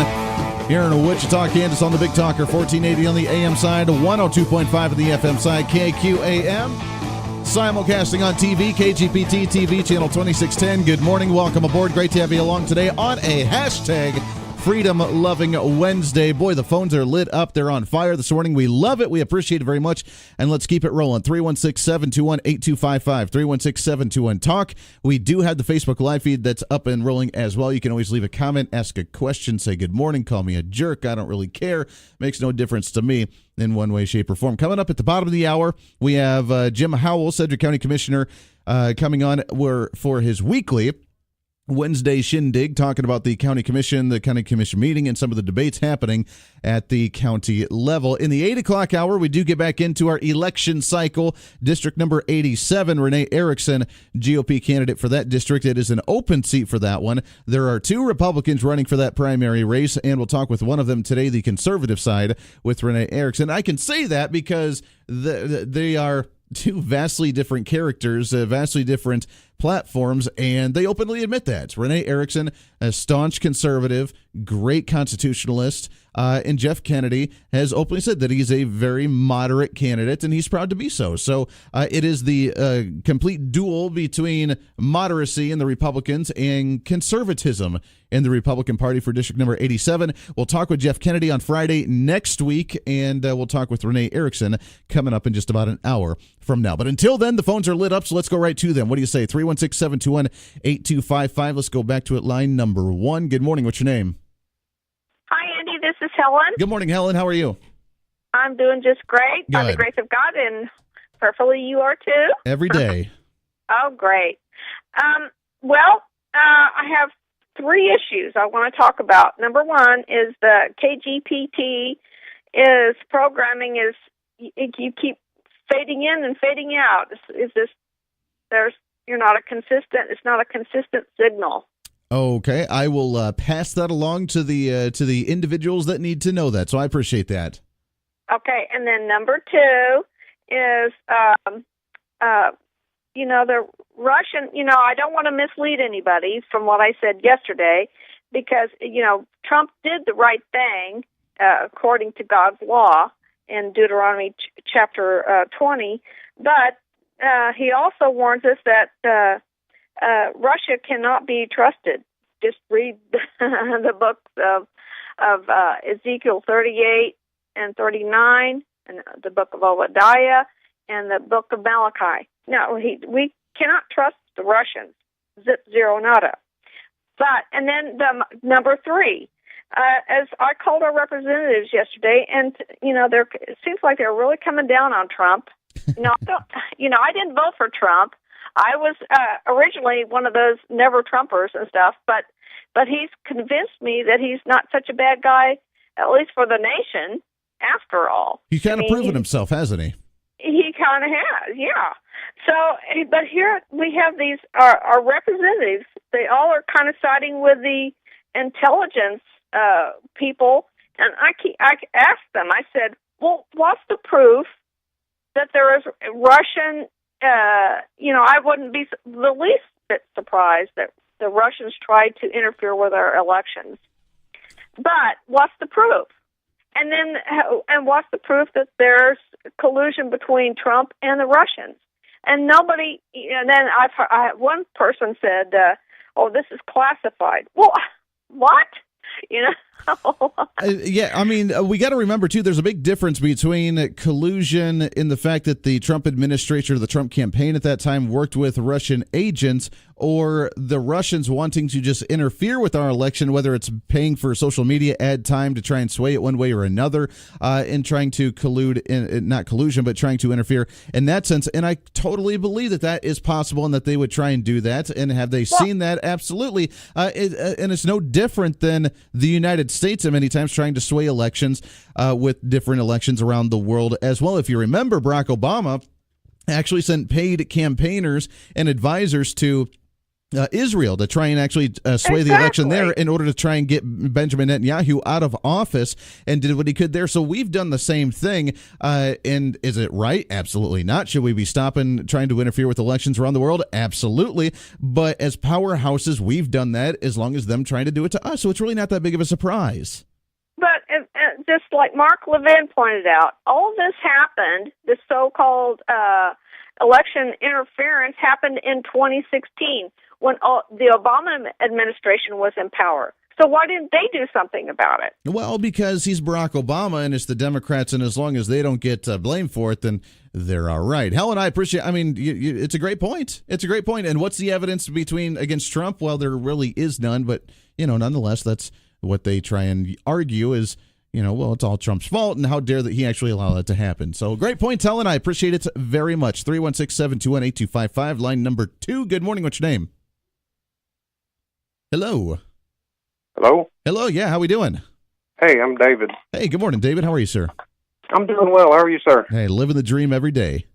Here in Wichita, Kansas, on the Big Talker, 1480 on the AM side, 102.5 on the FM side, KQAM. Simulcasting on TV, KGPT TV, channel 2610. Good morning. Welcome aboard. Great to have you along today on a hashtag Freedom Loving Wednesday. Boy, the phones are lit up. They're on fire this morning. We love it. We appreciate it very much. And let's keep it rolling. 316-721-8255. 316-721-TALK. We do have the Facebook live feed that's up and rolling as well. You can always leave a comment, ask a question, say good morning, call me a jerk. I don't really care. Makes no difference to me in one way, shape, or form. Coming up at the bottom of the hour, we have Jim Howell, Sedgwick County Commissioner, coming on for his weekly Wednesday shindig, talking about the county commission meeting, and some of the debates happening at the county level. In the 8 o'clock hour, we do get back into our election cycle. District number 87, Renee Erickson, GOP candidate for that district. It is an open seat for that one. There are 2 Republicans running for that primary race, and we'll talk with one of them today, the conservative side, with Renee Erickson. I can say that because they are 2 vastly different characters, vastly different platforms, and they openly admit that. Renee Erickson, a staunch conservative, great constitutionalist, and Jeff Kennedy has openly said that he's a very moderate candidate, and he's proud to be so. So it is the complete duel between moderacy in the Republicans and conservatism in the Republican Party for District number 87. We'll talk with Jeff Kennedy on Friday next week, and we'll talk with Renee Erickson coming up in just about an hour from now. But until then, the phones are lit up, so let's go right to them. What do you say? 316-721-8255. Let's go back to it. Line number 1. Good morning. What's your name? Hi, Andy. This is Helen. Good morning, Helen. How are you? I'm doing just great. Good. By the grace of God, and prayerfully you are too. Every day. Oh, great. I have 3 issues I want to talk about. Number 1 is the KGPT is programming is you keep fading in and fading out. Is this you're not a consistent? It's not a consistent signal. Okay, I will pass that along to the individuals that need to know that. So I appreciate that. Okay, and then number 2 is the Russian. I don't want to mislead anybody from what I said yesterday, because Trump did the right thing according to God's law in Deuteronomy chapter 20, but he also warns us that Russia cannot be trusted. Just read the books of Ezekiel 38 and 39, and the book of Obadiah, and the book of Malachi. No, we cannot trust the Russians. Zero nada. And then the number 3, as I called our representatives yesterday, and it seems like they're really coming down on Trump. I didn't vote for Trump. I was originally one of those never Trumpers and stuff, but he's convinced me that he's not such a bad guy, at least for the nation, after all. He's kind of proven himself, hasn't he? He kind of has, yeah. So, but here we have these our representatives. They all are kind of siding with the intelligence people, and I asked them. I said, "Well, what's the proof that there is Russian?" I wouldn't be the least bit surprised that the Russians tried to interfere with our elections. But what's the proof? And what's the proof that there's collusion between Trump and the Russians? And nobody. And then one person said, "Oh, this is classified." Well, what? Yeah, I mean, we got to remember, too, there's a big difference between collusion in the fact that the Trump administration or the Trump campaign at that time worked with Russian agents, or the Russians wanting to just interfere with our election, whether it's paying for social media ad time to try and sway it one way or another, and trying to collude, not collusion, but trying to interfere in that sense. And I totally believe that that is possible and that they would try and do that. And have they seen that? Absolutely. And it's no different than the United States at many times trying to sway elections with different elections around the world as well. If you remember, Barack Obama actually sent paid campaigners and advisors to Israel to try and actually sway the election there in order to try and get Benjamin Netanyahu out of office, and did what he could there. So we've done the same thing. And is it right? Absolutely not. Should we be stopping trying to interfere with elections around the world? Absolutely. But as powerhouses, we've done that as long as them trying to do it to us. So it's really not that big of a surprise. But just like Mark Levin pointed out, all this happened, this so-called election interference happened in 2016 when the Obama administration was in power. So why didn't they do something about it? Well, because he's Barack Obama and it's the Democrats, and as long as they don't get blamed for it, then they're all right. Helen and I appreciate, it's a great point. It's a great point. And what's the evidence against Trump? Well, there really is none, but, nonetheless, that's what they try and argue is, it's all Trump's fault, and how dare that he actually allow that to happen. So great point, Helen. I appreciate it very much. 316-721-8255, line number 2. Good morning. What's your name? Hello. Hello? Hello, yeah, how we doing? Hey, I'm David. Hey, good morning, David. How are you, sir? I'm doing well. How are you, sir? Hey, living the dream every day.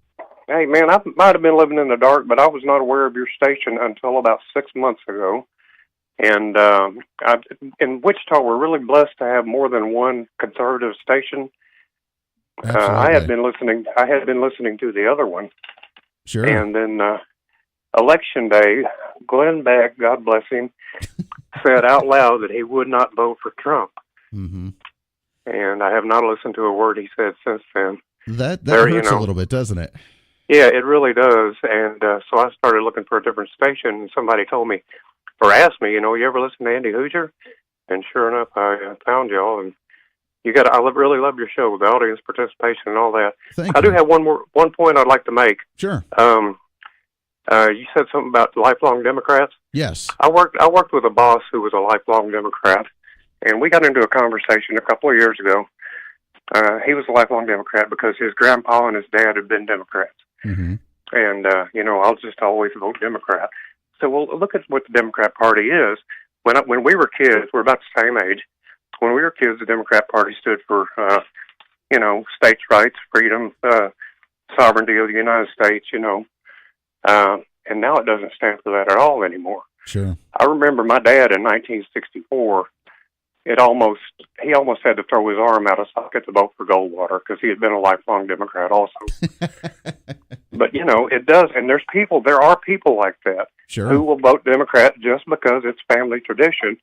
Hey, man, I might have been living in the dark, but I was not aware of your station until about 6 months ago. And in Wichita, we're really blessed to have more than one conservative station. I had been listening to the other one. Sure. And then election day, Glenn Beck, God bless him, said out loud that he would not vote for Trump. Mm-hmm. And I have not listened to a word he said since then. That hurts a little bit, doesn't it? Yeah, it really does. And so I started looking for a different station, and somebody told me, or asked me, you ever listen to Andy Hoosier? And sure enough, I found y'all, and I really love your show, the audience participation and all that. Thank I you. do have one point I'd like to make. Sure. You said something about lifelong Democrats. Yes. I worked with a boss who was a lifelong Democrat, and we got into a conversation a couple of years ago. He was a lifelong Democrat because his grandpa and his dad had been Democrats. Mm-hmm. And, I'll just always vote Democrat. So, well, look at what the Democrat Party is. When we were kids, we're about the same age. When we were kids, the Democrat Party stood for, states' rights, freedom, sovereignty of the United States, and now it doesn't stand for that at all anymore. Sure. I remember my dad in 1964, he almost had to throw his arm out of socket to vote for Goldwater because he had been a lifelong Democrat also. But, it does, and there are people like that. Sure. Who will vote Democrat just because it's family tradition,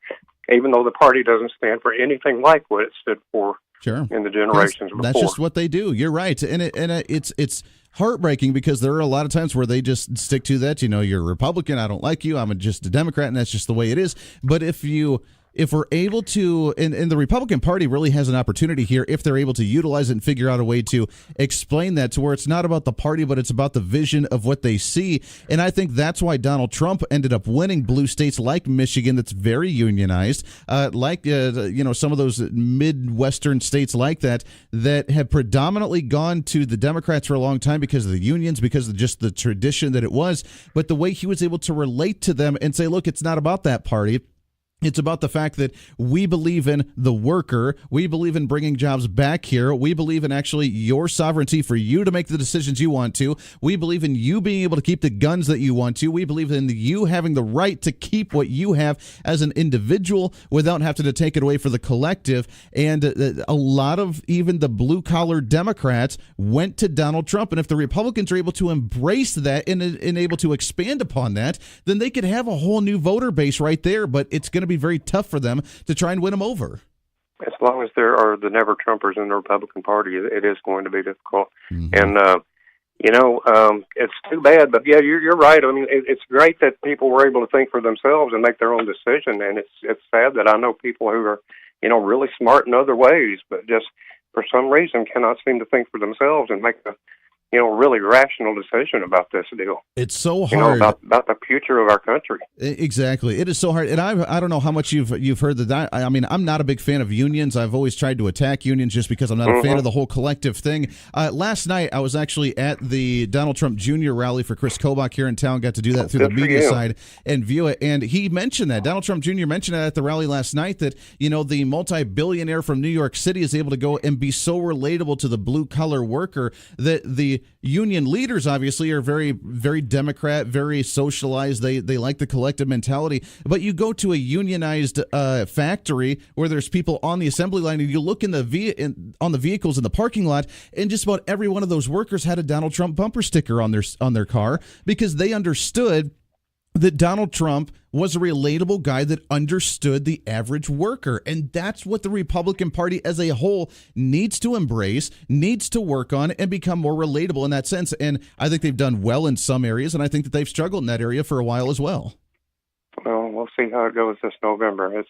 even though the party doesn't stand for anything like what it stood for. Sure. In the generations before. That's just what they do. You're right. And it's heartbreaking because there are a lot of times where they just stick to that. You're a Republican. I don't like you. I'm just a Democrat, and that's just the way it is. But if we're able to, and the Republican Party really has an opportunity here if they're able to utilize it and figure out a way to explain that to where it's not about the party, but it's about the vision of what they see. And I think that's why Donald Trump ended up winning blue states like Michigan that's very unionized, some of those Midwestern states like that have predominantly gone to the Democrats for a long time because of the unions, because of just the tradition that it was. But the way he was able to relate to them and say, look, it's not about that party. It's about the fact that we believe in the worker. We believe in bringing jobs back here. We believe in actually your sovereignty for you to make the decisions you want to. We believe in you being able to keep the guns that you want to. We believe in you having the right to keep what you have as an individual without having to take it away for the collective. And a lot of even the blue-collar Democrats went to Donald Trump. And if the Republicans are able to embrace that and able to expand upon that, then they could have a whole new voter base right there. But it's going to be very tough for them to try and win them over. As long as there are the never Trumpers in the Republican Party, it is going to be difficult. And it's too bad, but yeah, you're right. I mean, it's great that people were able to think for themselves and make their own decision, and it's sad that I know people who are really smart in other ways, but just for some reason cannot seem to think for themselves and make a really rational decision about this deal. It's so hard about the future of our country. Exactly, it is so hard, and I don't know how much you've heard that. I mean, I'm not a big fan of unions. I've always tried to attack unions just because I'm not a fan of the whole collective thing. Last night, I was actually at the Donald Trump Jr. rally for Chris Kobach here in town. Got to do that through the media side and view it, and he mentioned that Donald Trump Jr. mentioned that at the rally last night that the multi-billionaire from New York City is able to go and be so relatable to the blue-collar worker that the union leaders obviously are very, very Democrat, very socialized. They like the collective mentality. But you go to a unionized factory where there's people on the assembly line, and you look on the vehicles in the parking lot, and just about every one of those workers had a Donald Trump bumper sticker on their car because they understood that Donald Trump was a relatable guy that understood the average worker. And that's what the Republican Party as a whole needs to embrace, needs to work on, and become more relatable in that sense. And I think they've done well in some areas, and I think that they've struggled in that area for a while as well. Well, we'll see how it goes this November. It's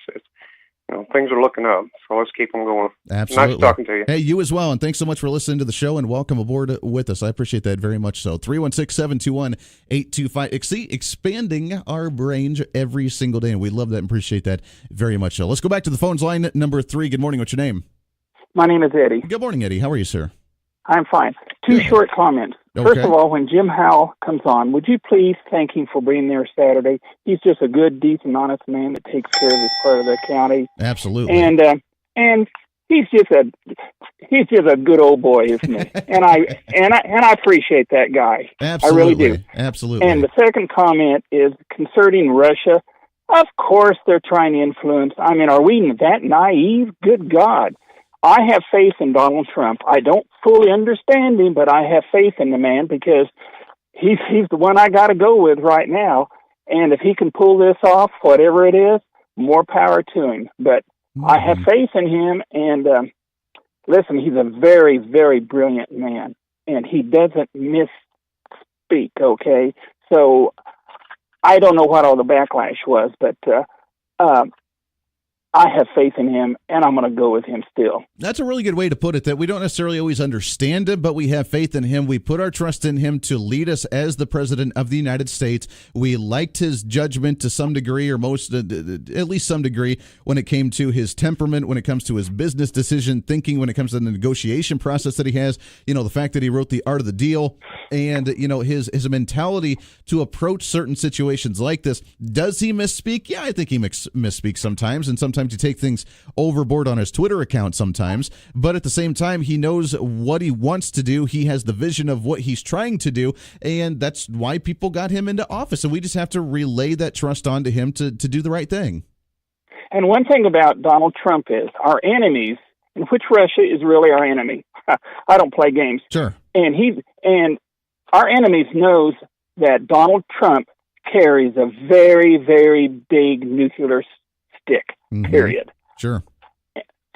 things are looking up, so let's keep them going. Absolutely. Nice talking to you. Hey, you as well, and thanks so much for listening to the show, and welcome aboard with us. I appreciate that very much so. 316-721-8255. See, expanding our range every single day, and we love that and appreciate that very much so. Let's go back to the phones line number 3. Good morning. What's your name? My name is Eddie. Good morning, Eddie. How are you, sir? I'm fine. Two short comments. Okay. First of all, when Jim Howell comes on, would you please thank him for being there Saturday? He's just a good, decent, honest man that takes care of his part of the county. Absolutely. And he's just a good old boy, isn't he? and I appreciate that guy. Absolutely. I really do. Absolutely. And the second comment is concerning Russia. Of course, they're trying to influence. I mean, are we that naive? Good God. I have faith in Donald Trump. I don't fully understand him, but I have faith in the man because he's the one I got to go with right now. And if he can pull this off, whatever it is, more power to him. But I have faith in him. And listen, he's a very, very brilliant man, and he doesn't misspeak. Okay, so I don't know what all the backlash was, but I have faith in him, and I'm going to go with him still. That's a really good way to put it, that we don't necessarily always understand him, but we have faith in him. We put our trust in him to lead us as the president of the United States. We liked his judgment to some degree, or at least some degree, when it came to his temperament, when it comes to his business decision thinking, when it comes to the negotiation process that he has, the fact that he wrote The Art of the Deal, and, his mentality to approach certain situations like this. Does he misspeak? Yeah, I think he misspeaks sometimes, and sometimes you take things overboard on his Twitter account sometimes, but at the same time, he knows what he wants to do. He has the vision of what he's trying to do, and that's why people got him into office, and we just have to relay that trust onto him to do the right thing. And one thing about Donald Trump is our enemies, in which Russia is really our enemy. I don't play games. Sure. And our enemies knows that Donald Trump carries a very, very big nuclear stick. Period. Sure.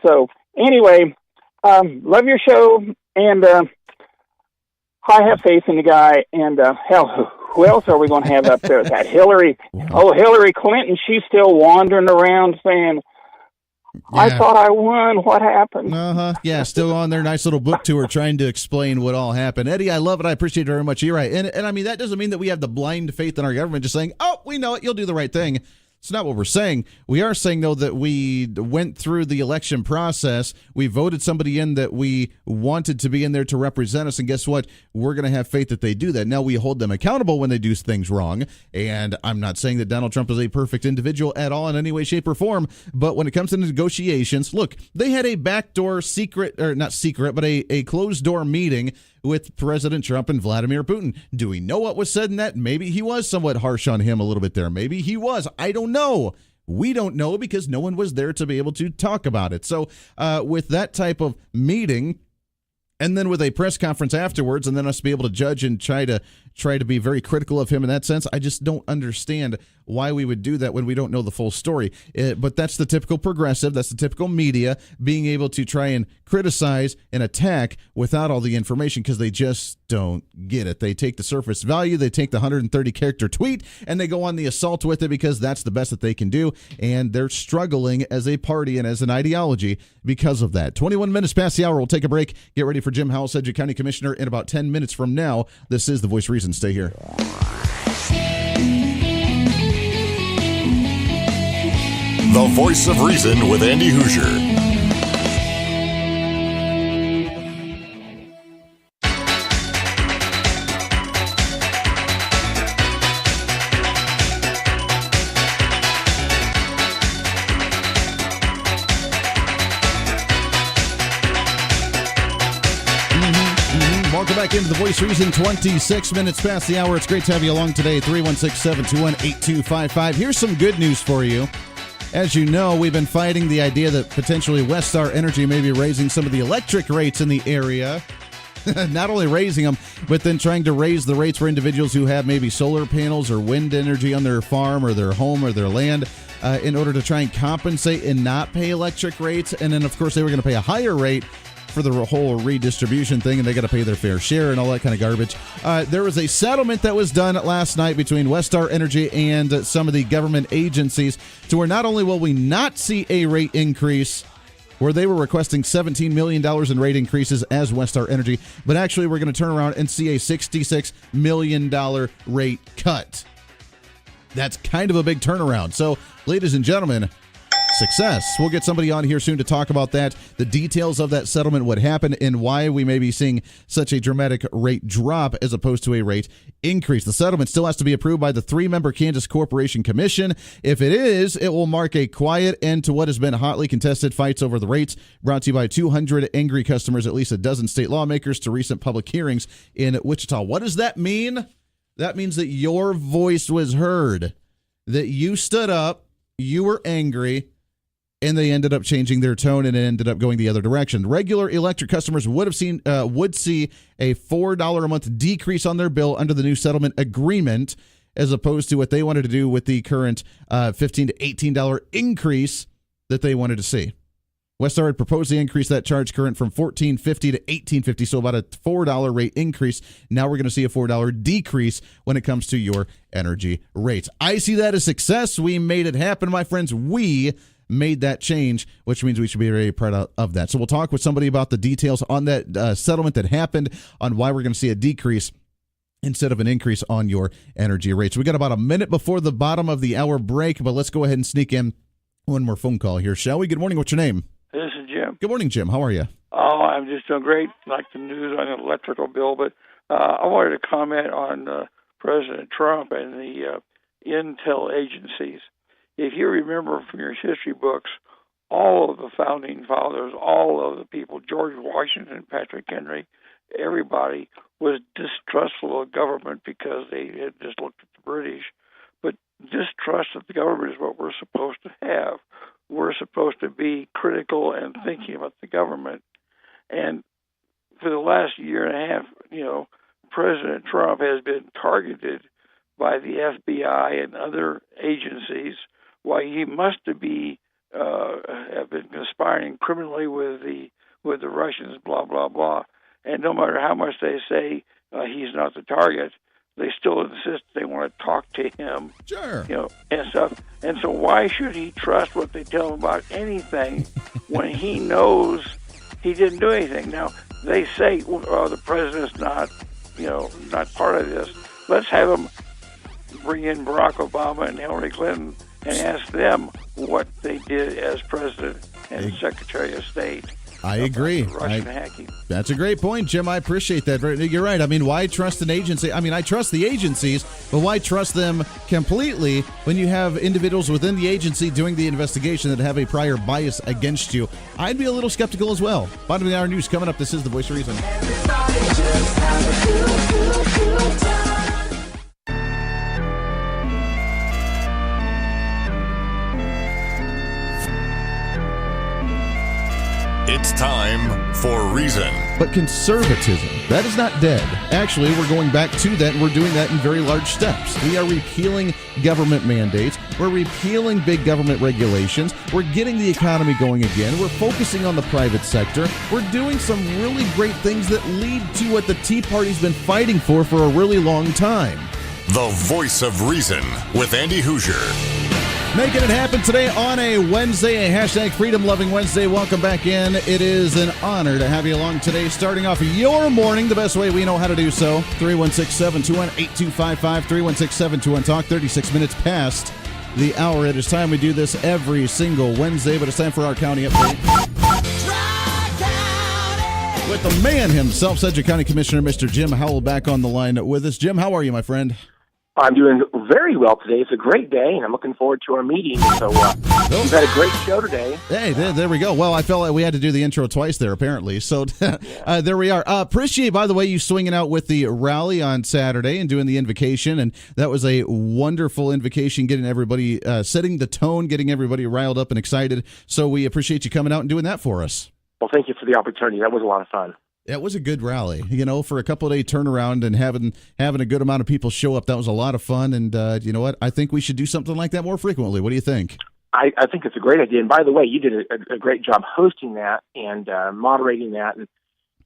So anyway, love your show, and I have faith in the guy. And hell, who else are we going to have up there? That Hillary? Oh, Hillary Clinton. She's still wandering around saying, "I thought I won. What happened?" Yeah, still on their nice little book tour trying to explain what all happened. Eddie, I love it. I appreciate it very much. You're right. And I mean, that doesn't mean that we have the blind faith in our government just saying, "Oh, we know it. You'll do the right thing." It's not what we're saying. We are saying, though, that we went through the election process. We voted somebody in that we wanted to be in there to represent us. And guess what? We're going to have faith that they do that. Now, we hold them accountable when they do things wrong. And I'm not saying that Donald Trump is a perfect individual at all in any way, shape, or form. But when it comes to negotiations, look, they had a backdoor secret, or not secret, but a closed-door meeting with President Trump and Vladimir Putin. Do we know what was said in that? Maybe he was somewhat harsh on him a little bit there. Maybe he was. I don't know. We don't know because no one was there to be able to talk about it. So with that type of meeting, and then with a press conference afterwards, and then us be able to judge and try to be very critical of him in that sense, I just don't understand why we would do that when we don't know the full story. But that's the typical progressive. That's the typical media being able to try and criticize and attack without all the information because they just don't get it. They take the surface value, they take the 130-character tweet, and they go on the assault with it because that's the best that they can do, and they're struggling as a party and as an ideology because of that. 21 minutes past the hour. We'll take a break. Get ready for Jim Howell, Sedgwick County Commissioner, in about 10 minutes from now. This is The Voice of Reason. Stay here. The Voice of Reason with Andy Hoosier. Welcome back into The Voice of Reason, 26 minutes past the hour. It's great to have you along today, 316-721-8255. Here's some good news for you. As you know, we've been fighting the idea that potentially Westar Energy may be raising some of the electric rates in the area. Not only raising them, but then trying to raise the rates for individuals who have maybe solar panels or wind energy on their farm or their home or their land in order to try and compensate and not pay electric rates. And then, of course, they were going to pay a higher rate for the whole redistribution thing, and they got to pay their fair share and all that kind of garbage. There was a settlement that was done last night between Westar Energy and some of the government agencies to where not only will we not see a rate increase, where they were requesting $17 million in rate increases as Westar Energy, but actually we're going to turn around and see a $66 million rate cut. That's kind of a big turnaround. So, ladies and gentlemen, success. We'll get somebody on here soon to talk about that, the details of that settlement, what happened, and why we may be seeing such a dramatic rate drop as opposed to a rate increase. The settlement still has to be approved by the 3-member Kansas Corporation Commission. If it is, it will mark a quiet end to what has been hotly contested fights over the rates, brought to you by 200 angry customers, at least a dozen state lawmakers, to recent public hearings in Wichita. What does that mean? That means that your voice was heard, that you stood up, you were angry, and they ended up changing their tone and it ended up going the other direction. Regular electric customers would see a $4 a month decrease on their bill under the new settlement agreement, as opposed to what they wanted to do with the current $15 to $18 increase that they wanted to see. Westar had proposed to increase that charge current from $14.50 to $18.50, so about a $4 rate increase. Now we're going to see a $4 decrease when it comes to your energy rates. I see that as success. We made it happen, my friends. We made that change, which means we should be very proud of that. So we'll talk with somebody about the details on that settlement that happened, on why we're going to see a decrease instead of an increase on your energy rates. We got about a minute before the bottom of the hour break, but let's go ahead and sneak in one more phone call here, shall we? Good morning. What's your name? This is Jim. Good morning, Jim. How are you? Oh, I'm just doing great. Like the news on the electrical bill, but I wanted to comment on President Trump and the intel agencies. If you remember from your history books, all of the founding fathers, all of the people, George Washington, Patrick Henry, everybody was distrustful of government because they had just looked at the British. But distrust of the government is what we're supposed to have. We're supposed to be critical and thinking about the government. And for the last year and a half, President Trump has been targeted by the FBI and other agencies. Why he must have been conspiring criminally with the Russians, blah blah blah. And no matter how much they say he's not the target, they still insist they want to talk to him. Sure. And stuff. And so why should he trust what they tell him about anything when he knows he didn't do anything? Now they say, well, the president's not part of this. Let's have him bring in Barack Obama and Hillary Clinton and ask them what they did as president and Secretary of State. I agree. Russian hacking. That's a great point, Jim. I appreciate that. You're right. I mean, why trust an agency? I mean, I trust the agencies, but why trust them completely when you have individuals within the agency doing the investigation that have a prior bias against you? I'd be a little skeptical as well. Bottom of the hour news coming up. This is The Voice of Reason. Everybody just have a good time. It's time for Reason. But conservatism, that is not dead. Actually, we're going back to that, and we're doing that in very large steps. We are repealing government mandates. We're repealing big government regulations. We're getting the economy going again. We're focusing on the private sector. We're doing some really great things that lead to what the Tea Party's been fighting for a really long time. The Voice of Reason with Andy Hoosier. Making it happen today on a Wednesday, a hashtag Freedom Loving Wednesday. Welcome back in. It is an honor to have you along today, starting off your morning the best way we know how to do so. 316-721-8255, 316-721-TALK, 36 minutes past the hour. It is time. We do this every single Wednesday, but it's time for our county update. With the man himself, Sedgwick County Commissioner Mr. Jim Howell, back on the line with us. Jim, how are you, my friend? I'm doing very well today. It's a great day, and I'm looking forward to our meeting. So we've had a great show today. Hey, there we go. Well, I felt like we had to do the intro twice there, apparently. So there we are. Appreciate, by the way, you swinging out with the rally on Saturday and doing the invocation. And that was a wonderful invocation, getting everybody, setting the tone, getting everybody riled up and excited. So we appreciate you coming out and doing that for us. Well, thank you for the opportunity. That was a lot of fun. It was a good rally, for a couple of day turnaround and having a good amount of people show up. That was a lot of fun, and you know what? I think we should do something like that more frequently. What do you think? I think it's a great idea. And by the way, you did a great job hosting that and moderating that. And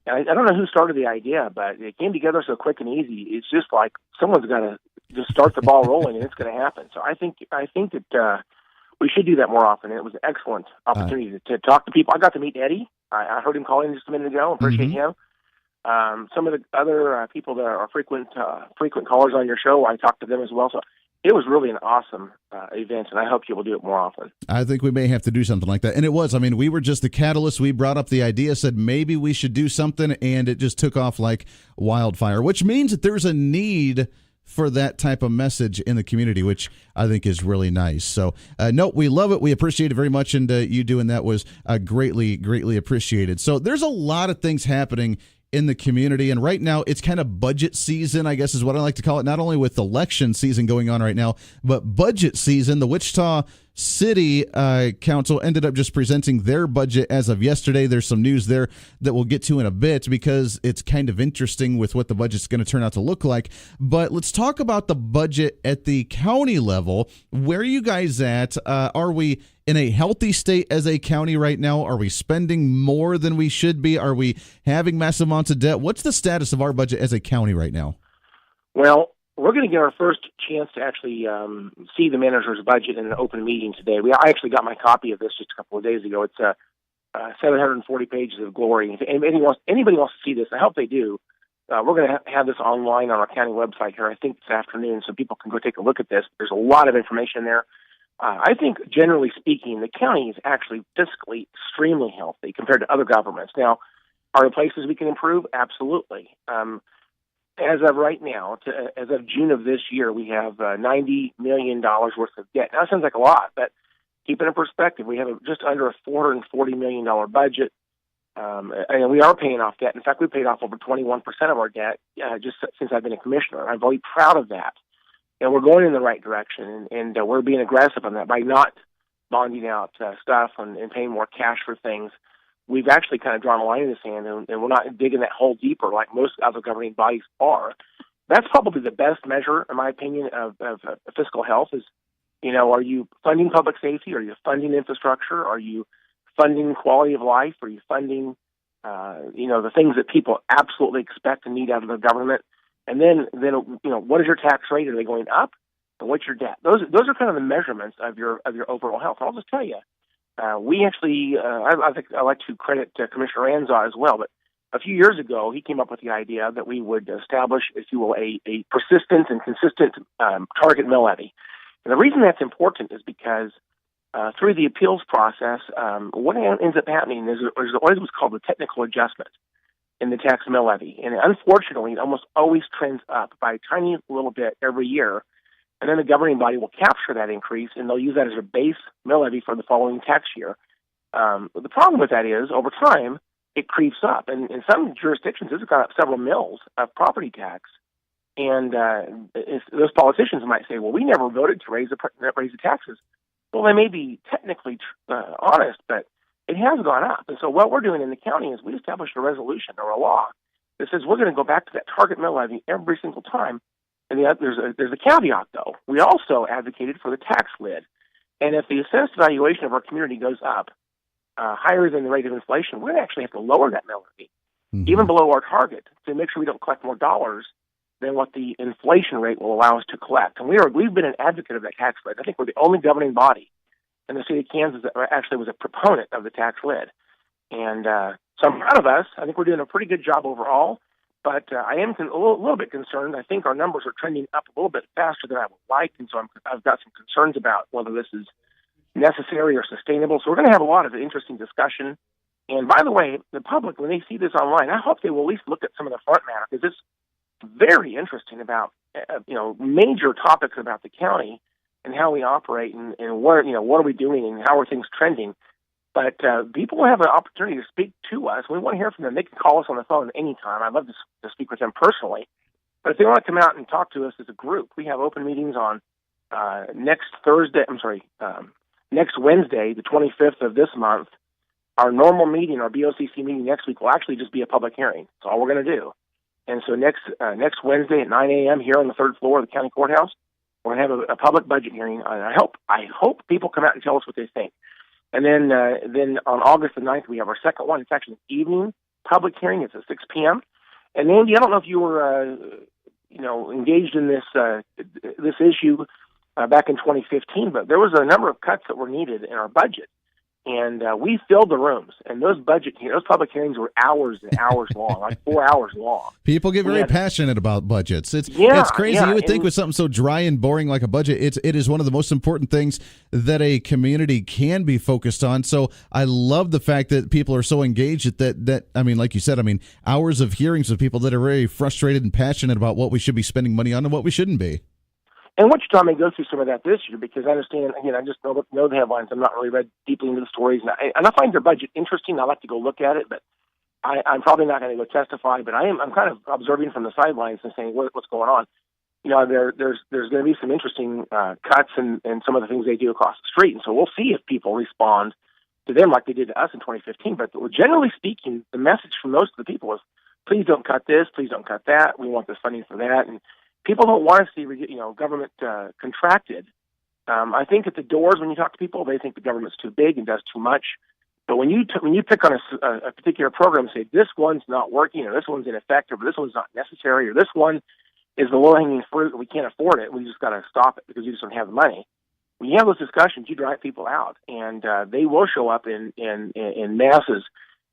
I don't know who started the idea, but it came together so quick and easy. It's just like someone's got to just start the ball rolling, and it's going to happen. So I think that we should do that more often. It was an excellent opportunity to talk to people. I got to meet Eddie. I heard him call in just a minute ago. Appreciate him. Some of the other people that are frequent callers on your show, I talked to them as well. So it was really an awesome event, and I hope you will do it more often. I think we may have to do something like that. And it was. I mean, we were just the catalyst. We brought up the idea, said maybe we should do something, and it just took off like wildfire, which means that there's a need for that type of message in the community, which I think is really nice. So, no, we love it. We appreciate it very much, and you doing that was greatly, greatly appreciated. So there's a lot of things happening in the community, and right now it's kind of budget season, I guess is what I like to call it, not only with election season going on right now, but budget season. The Wichita City Council ended up just presenting their budget as of yesterday. There's some news there that we'll get to in a bit because it's kind of interesting with what the budget's going to turn out to look like. But let's talk about the budget at the county level. Where are you guys at? Are we in a healthy state as a county right now? Are we spending more than we should be? Are we having massive amounts of debt? What's the status of our budget as a county right now? Well, we're going to get our first chance to actually see the manager's budget in an open meeting today. I actually got my copy of this just a couple of days ago. It's 740 pages of glory. If anybody wants to see this, I hope they do. We're going to have this online on our county website here, I think this afternoon, so people can go take a look at this. There's a lot of information there. I think, generally speaking, the county is actually fiscally extremely healthy compared to other governments. Now, are there places we can improve? Absolutely. As of right now, as of June of this year, we have $90 million worth of debt. Now, that sounds like a lot, but keep it in perspective. We have just under a $440 million budget, and we are paying off debt. In fact, we paid off over 21% of our debt just since I've been a commissioner. I'm very proud of that. And we're going in the right direction, and we're being aggressive on that by not bonding out stuff and paying more cash for things. We've actually kind of drawn a line in the sand, and we're not digging that hole deeper like most other governing bodies are. That's probably the best measure, in my opinion, of fiscal health is, are you funding public safety? Are you funding infrastructure? Are you funding quality of life? Are you funding, the things that people absolutely expect and need out of the government? And then what is your tax rate? Are they going up? And what's your debt? Those are kind of the measurements of your overall health. I'll just tell you, we actually, I think I like to credit Commissioner Anza as well, but a few years ago, he came up with the idea that we would establish, if you will, a persistent and consistent target mill levy. And the reason that's important is because through the appeals process, what ends up happening is there's always what's called the technical adjustment in the tax mill levy. And unfortunately, it almost always trends up by a tiny little bit every year. And then the governing body will capture that increase, and they'll use that as a base mill levy for the following tax year. The problem with that is, over time, it creeps up. And in some jurisdictions, this has gone up several mills of property tax. And if those politicians might say, well, we never voted to raise the taxes. Well, they may be technically honest, but it has gone up. And so what we're doing in the county is we established a resolution or a law that says we're going to go back to that target mill levy every single time. And there's a caveat, though. We also advocated for the tax lid. And if the assessed valuation of our community goes up higher than the rate of inflation, we're going to actually have to lower that mill levy, even below our target, to make sure we don't collect more dollars than what the inflation rate will allow us to collect. And we've been an advocate of that tax lid. I think we're the only governing body in the state of Kansas that actually was a proponent of the tax lid. And so I'm proud of us. I think we're doing a pretty good job overall. But I am a little bit concerned. I think our numbers are trending up a little bit faster than I would like, and so I've got some concerns about whether this is necessary or sustainable. So we're going to have a lot of interesting discussion. And by the way, the public, when they see this online, I hope they will at least look at some of the front matter, because it's very interesting about major topics about the county and how we operate and what are we doing and how are things trending. But people will have an opportunity to speak to us. We want to hear from them. They can call us on the phone anytime. I'd love to speak with them personally. But if they want to come out and talk to us as a group, we have open meetings on next Wednesday, the 25th of this month. Our normal meeting, our BOCC meeting next week, will actually just be a public hearing. That's all we're going to do. And so next Wednesday at 9 a.m. here on the third floor of the county courthouse, we're going to have a public budget hearing. I hope people come out and tell us what they think. And then on August the 9th, we have our second one. It's actually an evening public hearing. It's at 6 p.m. And Andy, I don't know if you were, engaged in this issue back in 2015, but there was a number of cuts that were needed in our budget. And we filled the rooms, and those public hearings were hours and hours long, like 4 hours long. People get very passionate about budgets. It's crazy. Yeah, you would think with something so dry and boring like a budget, it is one of the most important things that a community can be focused on. So I love the fact that people are so engaged that I mean, like you said, hours of hearings with people that are very frustrated and passionate about what we should be spending money on and what we shouldn't be. And Wichita may go through some of that this year, because I understand, I just know the headlines. I'm not really read deeply into the stories. And I find their budget interesting. I like to go look at it, but I'm probably not going to go testify. But I'm kind of observing from the sidelines and saying what's going on. There's going to be some interesting cuts and some of the things they do across the street. And so we'll see if people respond to them like they did to us in 2015. But generally speaking, the message from most of the people is, please don't cut this, please don't cut that. We want this funding for that. And people don't want to see, government contracted. I think at the doors, when you talk to people, they think the government's too big and does too much. But when you pick on a particular program and say, this one's not working, or this one's ineffective, or this one's not necessary, or this one is the low-hanging fruit, we can't afford it, we just got to stop it because we just don't have the money. When you have those discussions, you drive people out, and they will show up in masses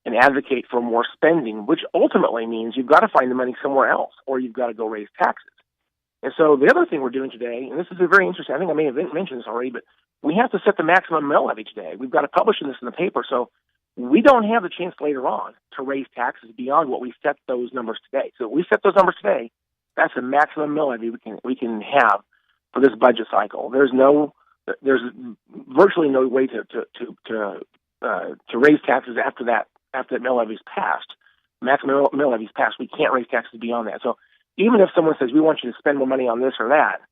and advocate for more spending, which ultimately means you've got to find the money somewhere else, or you've got to go raise taxes. And so the other thing we're doing today, and this is very interesting, I think I may have mentioned this already, but we have to set the maximum mill levy today. We've got to publish this in the paper, so we don't have the chance later on to raise taxes beyond what we set those numbers today. So if we set those numbers today, that's the maximum mill levy we can have for this budget cycle. There's virtually no way to raise taxes after that mill levy's passed. Maximum mill levy's passed. We can't raise taxes beyond that. So even if someone says, we want you to spend more money on this or that,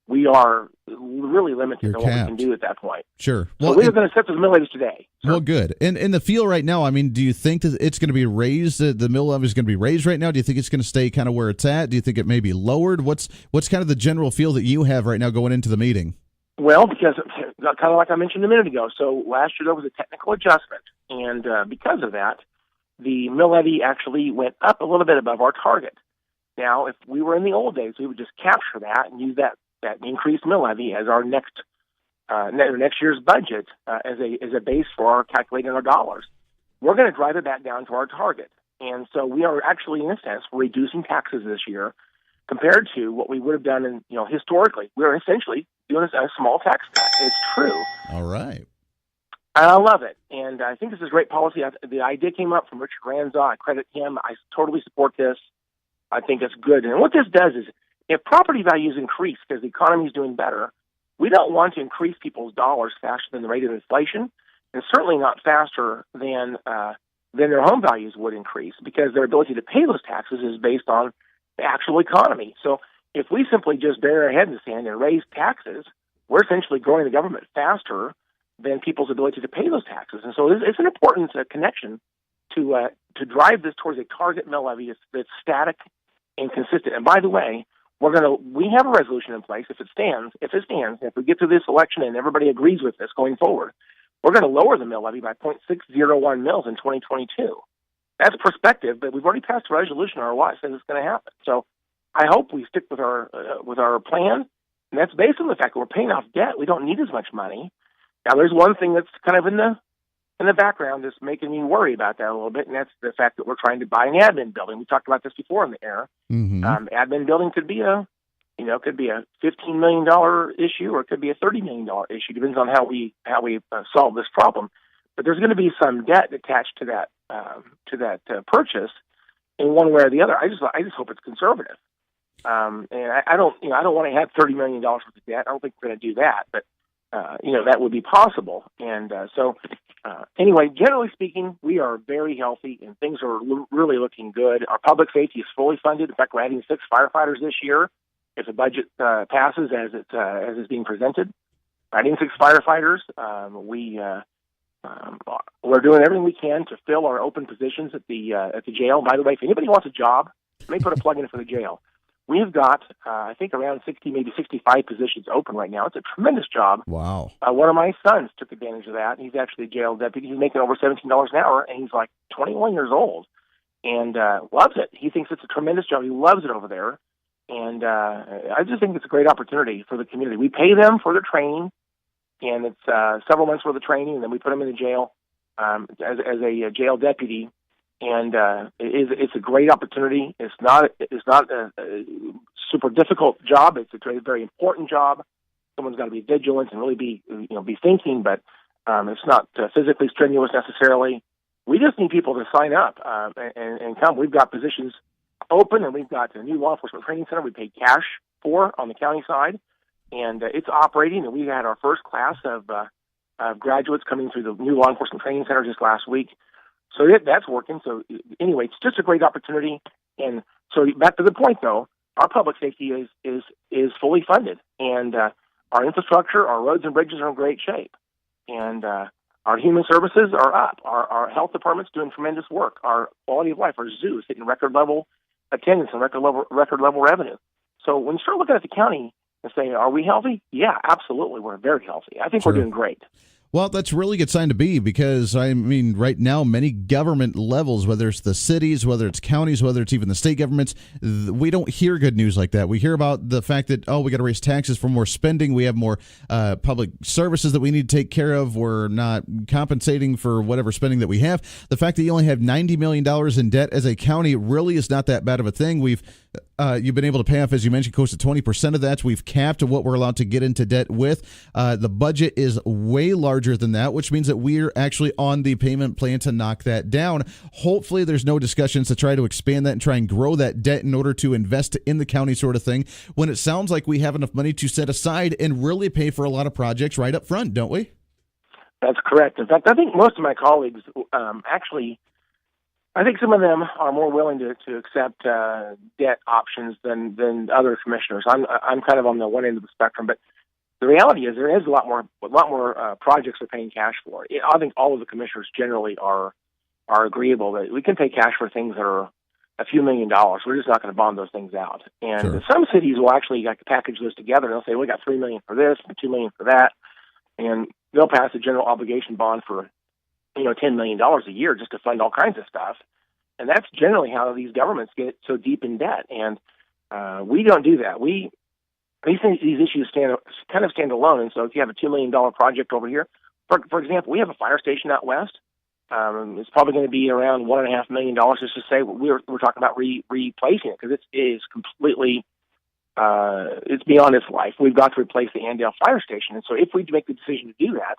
we are really limited to what we can do at that point. Sure. Well, so we're going to set those mill levies today. Well, good. And in the feel right now, do you think that it's going to be raised, the mill levy is going to be raised right now? Do you think it's going to stay kind of where it's at? Do you think it may be lowered? What's kind of the general feel that you have right now going into the meeting? Well, because kind of like I mentioned a minute ago, so last year there was a technical adjustment, and because of that, the mill levy actually went up a little bit above our target. Now, if we were in the old days, we would just capture that and use that increased mill levy as our next year's budget as a base for our calculating our dollars. We're going to drive it back down to our target, and so we are actually, in a sense, reducing taxes this year compared to what we would have done historically. We're essentially doing a small tax cut. It's true. All right. I love it, and I think this is great policy. The idea came up from Richard Ranzau. I credit him. I totally support this. I think it's good. And what this does is, if property values increase because the economy is doing better, we don't want to increase people's dollars faster than the rate of inflation, and certainly not faster than their home values would increase, because their ability to pay those taxes is based on the actual economy. So if we simply just bury our head in the sand and raise taxes, we're essentially growing the government faster than people's ability to pay those taxes. And so it's an important connection to drive this towards a target mill levy that's static and consistent. And by the way, we have a resolution in place. If it stands, if we get through this election and everybody agrees with this going forward, we're going to lower the mill levy by 0.601 mils in 2022. That's perspective, but we've already passed a resolution in our law that says it's going to happen. So I hope we stick with our plan, and that's based on the fact that we're paying off debt. We don't need as much money. Now, there's one thing that's kind of in the background that's making me worry about that a little bit, and that's the fact that we're trying to buy an admin building. We talked about this before in the air. Mm-hmm. Admin building could be a $15 million issue, or it could be a $30 million issue. Depends on how we solve this problem. But there's going to be some debt attached to that purchase in one way or the other. I just hope it's conservative. And I don't want to have $30 million worth of debt. I don't think we're going to do that, but that would be possible. And anyway, generally speaking, we are very healthy, and things are really looking good. Our public safety is fully funded. In fact, we're adding 6 firefighters this year if the budget passes as it's being presented. We're adding 6 firefighters. We're doing everything we can to fill our open positions at the jail. By the way, if anybody wants a job, let me put a plug in for the jail. We have got, I think, around 60, maybe 65 positions open right now. It's a tremendous job. Wow. One of my sons took advantage of that. He's actually a jail deputy. He's making over $17 an hour, and he's like 21 years old and loves it. He thinks it's a tremendous job. He loves it over there. And I just think it's a great opportunity for the community. We pay them for their training, and it's several months worth of training, and then we put them in the jail as a jail deputy. And it's a great opportunity. It's not a super difficult job. It's a very important job. Someone's got to be vigilant and really be thinking, but it's not physically strenuous necessarily. We just need people to sign up and come. We've got positions open, and we've got a new law enforcement training center we pay cash for on the county side, and it's operating. And we had our first class of graduates coming through the new law enforcement training center just last week. So that's working. So anyway, it's just a great opportunity. And so back to the point, though, our public safety is fully funded, and our infrastructure, our roads and bridges are in great shape, and our human services are up. Our health department's doing tremendous work. Our quality of life, our zoo, is hitting record level attendance and record level revenue. So when you start looking at the county and say, are we healthy? Yeah, absolutely, we're very healthy. I think we're doing great. Well, that's a really good sign to be, because, I mean, right now, many government levels, whether it's the cities, whether it's counties, whether it's even the state governments, we don't hear good news like that. We hear about the fact that, we got to raise taxes for more spending. We have more public services that we need to take care of. We're not compensating for whatever spending that we have. The fact that you only have $90 million in debt as a county really is not that bad of a thing. You've been able to pay off, as you mentioned, close to 20% of that. We've capped what we're allowed to get into debt with. The budget is way larger than that, which means that we're actually on the payment plan to knock that down. Hopefully there's no discussions to try to expand that and try and grow that debt in order to invest in the county sort of thing, when it sounds like we have enough money to set aside and really pay for a lot of projects right up front, don't we? That's correct. In fact, I think most of my colleagues I think some of them are more willing to accept debt options than other commissioners. I'm kind of on the one end of the spectrum, but the reality is there is a lot more projects we're paying cash for. I think all of the commissioners generally are agreeable that we can pay cash for things that are a few $1 million. We're just not going to bond those things out. And some cities will actually package those together. They'll say, we got $3 million for this and $2 million for that, and they'll pass a general obligation bond for $10 million a year just to fund all kinds of stuff. And that's generally how these governments get so deep in debt. And we don't do that. These issues stand alone. And so if you have a $2 million project over here, for example, we have a fire station out west. It's probably going to be around $1.5 million, just to say we're talking about replacing it, because it is completely it's beyond its life. We've got to replace the Andale Fire Station. And so if we make the decision to do that,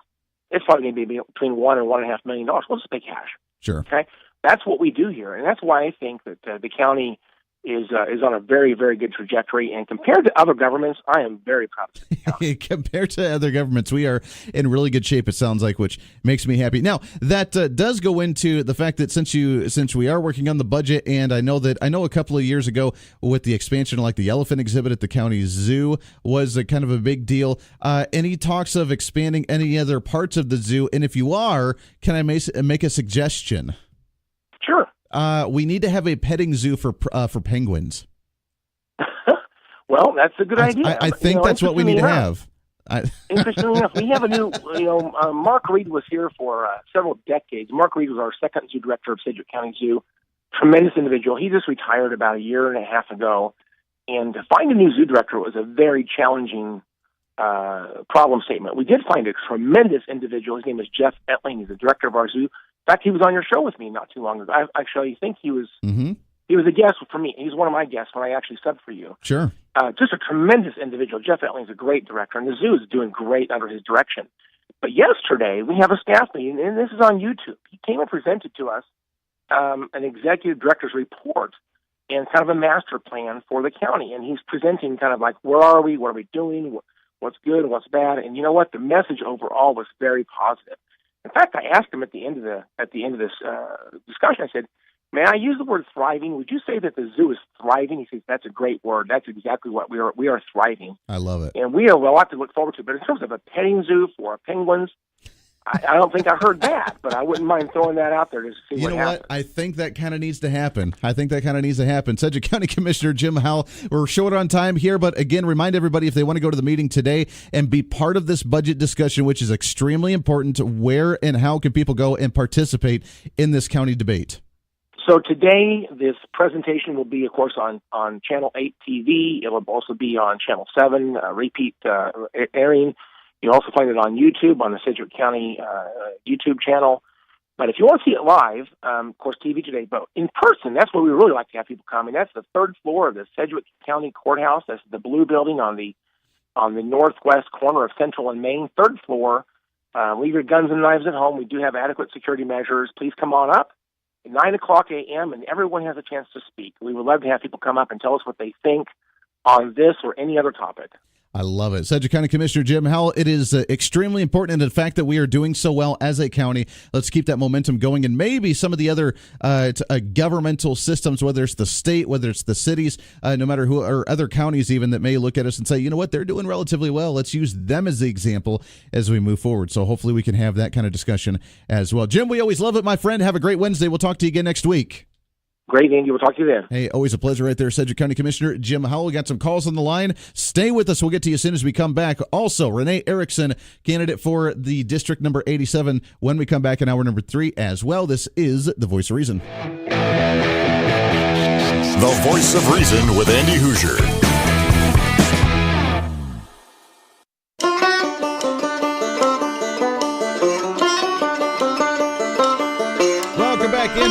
it's probably going to be between $1 and $1.5 million. We'll just pay cash. Sure. Okay. That's what we do here, and that's why I think that the county is on a very, very good trajectory. And compared to other governments, I am very proud of the county. Compared to other governments, we are in really good shape, it sounds like, which makes me happy. Now, that does go into the fact that since we are working on the budget, and I know a couple of years ago with the expansion, like the elephant exhibit at the county zoo was a kind of a big deal. Any talks of expanding any other parts of the zoo? And if you are, can I make a suggestion? Sure. We need to have a petting zoo for penguins. Well, that's a good idea. I think that's what we need to have. Interestingly enough, we have a new, Mark Reed was here for several decades. Mark Reed was our second zoo director of Sedgwick County Zoo. Tremendous individual. He just retired about a year and a half ago. And to find a new zoo director was a very challenging problem statement. We did find a tremendous individual. His name is Jeff Etling. He's the director of our zoo. In fact, he was on your show with me not too long ago. I actually think he was he was a guest for me. He's one of my guests when I actually subbed for you. Sure. Just a tremendous individual. Jeff Etling is a great director, and the zoo is doing great under his direction. But yesterday, we have a staff meeting, and this is on YouTube. He came and presented to us an executive director's report and kind of a master plan for the county. And he's presenting kind of like, where are we? What are we doing? What's good and what's bad? And you know what? The message overall was very positive. In fact, I asked him at the end of this discussion. I said, "May I use the word thriving? Would you say that the zoo is thriving?" He says, "That's a great word. That's exactly what we are. We are thriving." I love it, and we have a lot to look forward to. But in terms of a petting zoo for penguins, I don't think I heard that. But I wouldn't mind throwing that out there to see what happens. I think that kind of needs to happen. Sedgwick County Commissioner Jim Howell. We're short on time here, but again, remind everybody if they want to go to the meeting today and be part of this budget discussion, which is extremely important. Where and how can people go and participate in this county debate? So today, this presentation will be, of course, on Channel 8 TV. It will also be on Channel 7, repeat airing. You'll also find it on YouTube, on the Sedgwick County YouTube channel. But if you want to see it live, of course, TV today, but in person, that's where we really like to have people come. And that's the third floor of the Sedgwick County Courthouse. That's the blue building on the northwest corner of Central and Main, third floor. Leave your guns and knives at home. We do have adequate security measures. Please come on up at 9 o'clock a.m., and everyone has a chance to speak. We would love to have people come up and tell us what they think on this or any other topic. I love it. Sedgwick County Commissioner Jim Howell, it is extremely important, and the fact that we are doing so well as a county, let's keep that momentum going, and maybe some of the other governmental systems, whether it's the state, whether it's the cities, no matter who, or other counties even, that may look at us and say, you know what, they're doing relatively well. Let's use them as the example as we move forward. So hopefully we can have that kind of discussion as well. Jim, we always love it, my friend. Have a great Wednesday. We'll talk to you again next week. Great, Andy. We'll talk to you then. Hey, always a pleasure right there. Sedgwick County Commissioner Jim Howell. We got some calls on the line. Stay with us. We'll get to you as soon as we come back. Also, Renee Erickson, candidate for the District number 87, when we come back in hour number 3 as well. This is The Voice of Reason. The Voice of Reason with Andy Hoosier.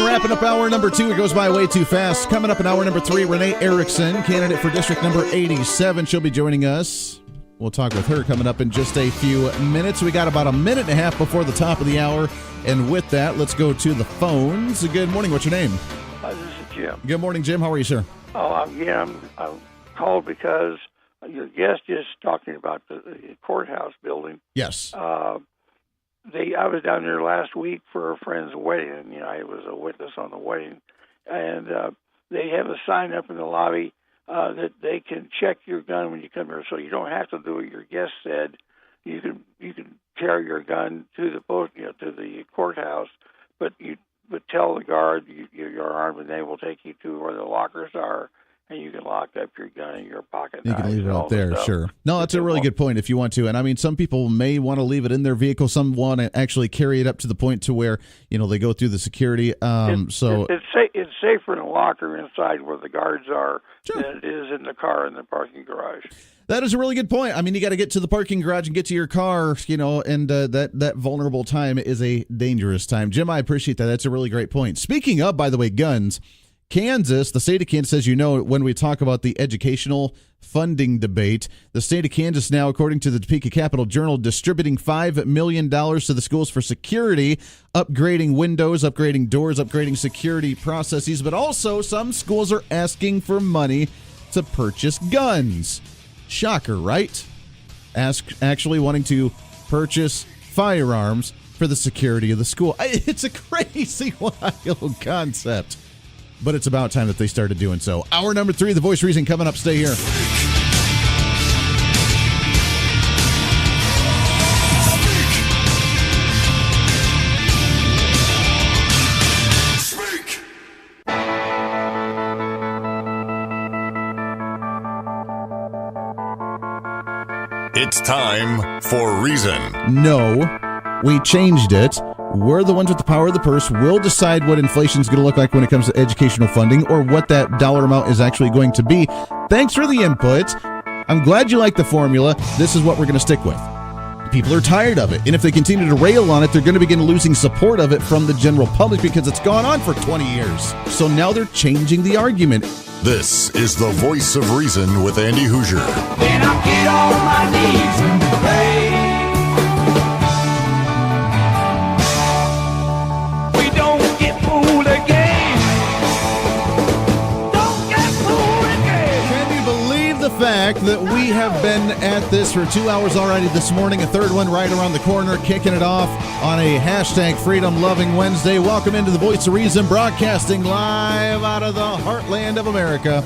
Wrapping up hour number 2. It goes by way too fast. Coming up in hour number 3, Renee Erickson, candidate for District number 87. She'll be joining us. We'll talk with her coming up in just a few minutes. We got about a minute and a half before the top of the hour. And with that, let's go to the phones. Good morning. What's your name? This is Jim. Good morning, Jim. How are you, sir? I'm called because your guest is talking about the courthouse building. Yes. I was down there last week for a friend's wedding, and I was a witness on the wedding. And they have a sign up in the lobby that they can check your gun when you come here, so you don't have to do what your guest said. You can carry your gun to the to the courthouse, but tell the guard you're armed, and they will take you to where the lockers are. And you can lock up your gun in your pocket. You can leave it out there, sure. No, that's a really good point if you want to. And I mean, some people may want to leave it in their vehicle. Some want to actually carry it up to the point to where, they go through the security. It's safer in a locker inside where the guards are than it is in the car in the parking garage. That is a really good point. I mean, you got to get to the parking garage and get to your car, and that vulnerable time is a dangerous time. Jim, I appreciate that. That's a really great point. Speaking of, by the way, guns, Kansas, the state of Kansas, as you know, when we talk about the educational funding debate, the state of Kansas now, according to the Topeka Capital Journal, distributing $5 million to the schools for security, upgrading windows, upgrading doors, upgrading security processes, but also some schools are asking for money to purchase guns. Shocker, right? Actually wanting to purchase firearms for the security of the school. It's a crazy, wild concept. But it's about time that they started doing so. Hour number 3, The Voice of Reason, coming up. Stay here. It's time for Reason. No, we changed it. We're the ones with the power of the purse. We'll decide what inflation is going to look like when it comes to educational funding, or what that dollar amount is actually going to be. Thanks for the input. I'm glad you like the formula. This is what we're going to stick with. People are tired of it, and if they continue to rail on it, they're going to begin losing support of it from the general public because it's gone on for 20 years. So now they're changing the argument. This is the Voice of Reason with Andy Hoosier. Then I get on my knees and pray. We don't get fooled again. Don't get fooled again. Can you believe the fact that we have been at this for 2 hours already this morning? A third one right around the corner, kicking it off on a hashtag Freedom Loving Wednesday. Welcome into the Voice of Reason, broadcasting live out of the heartland of America.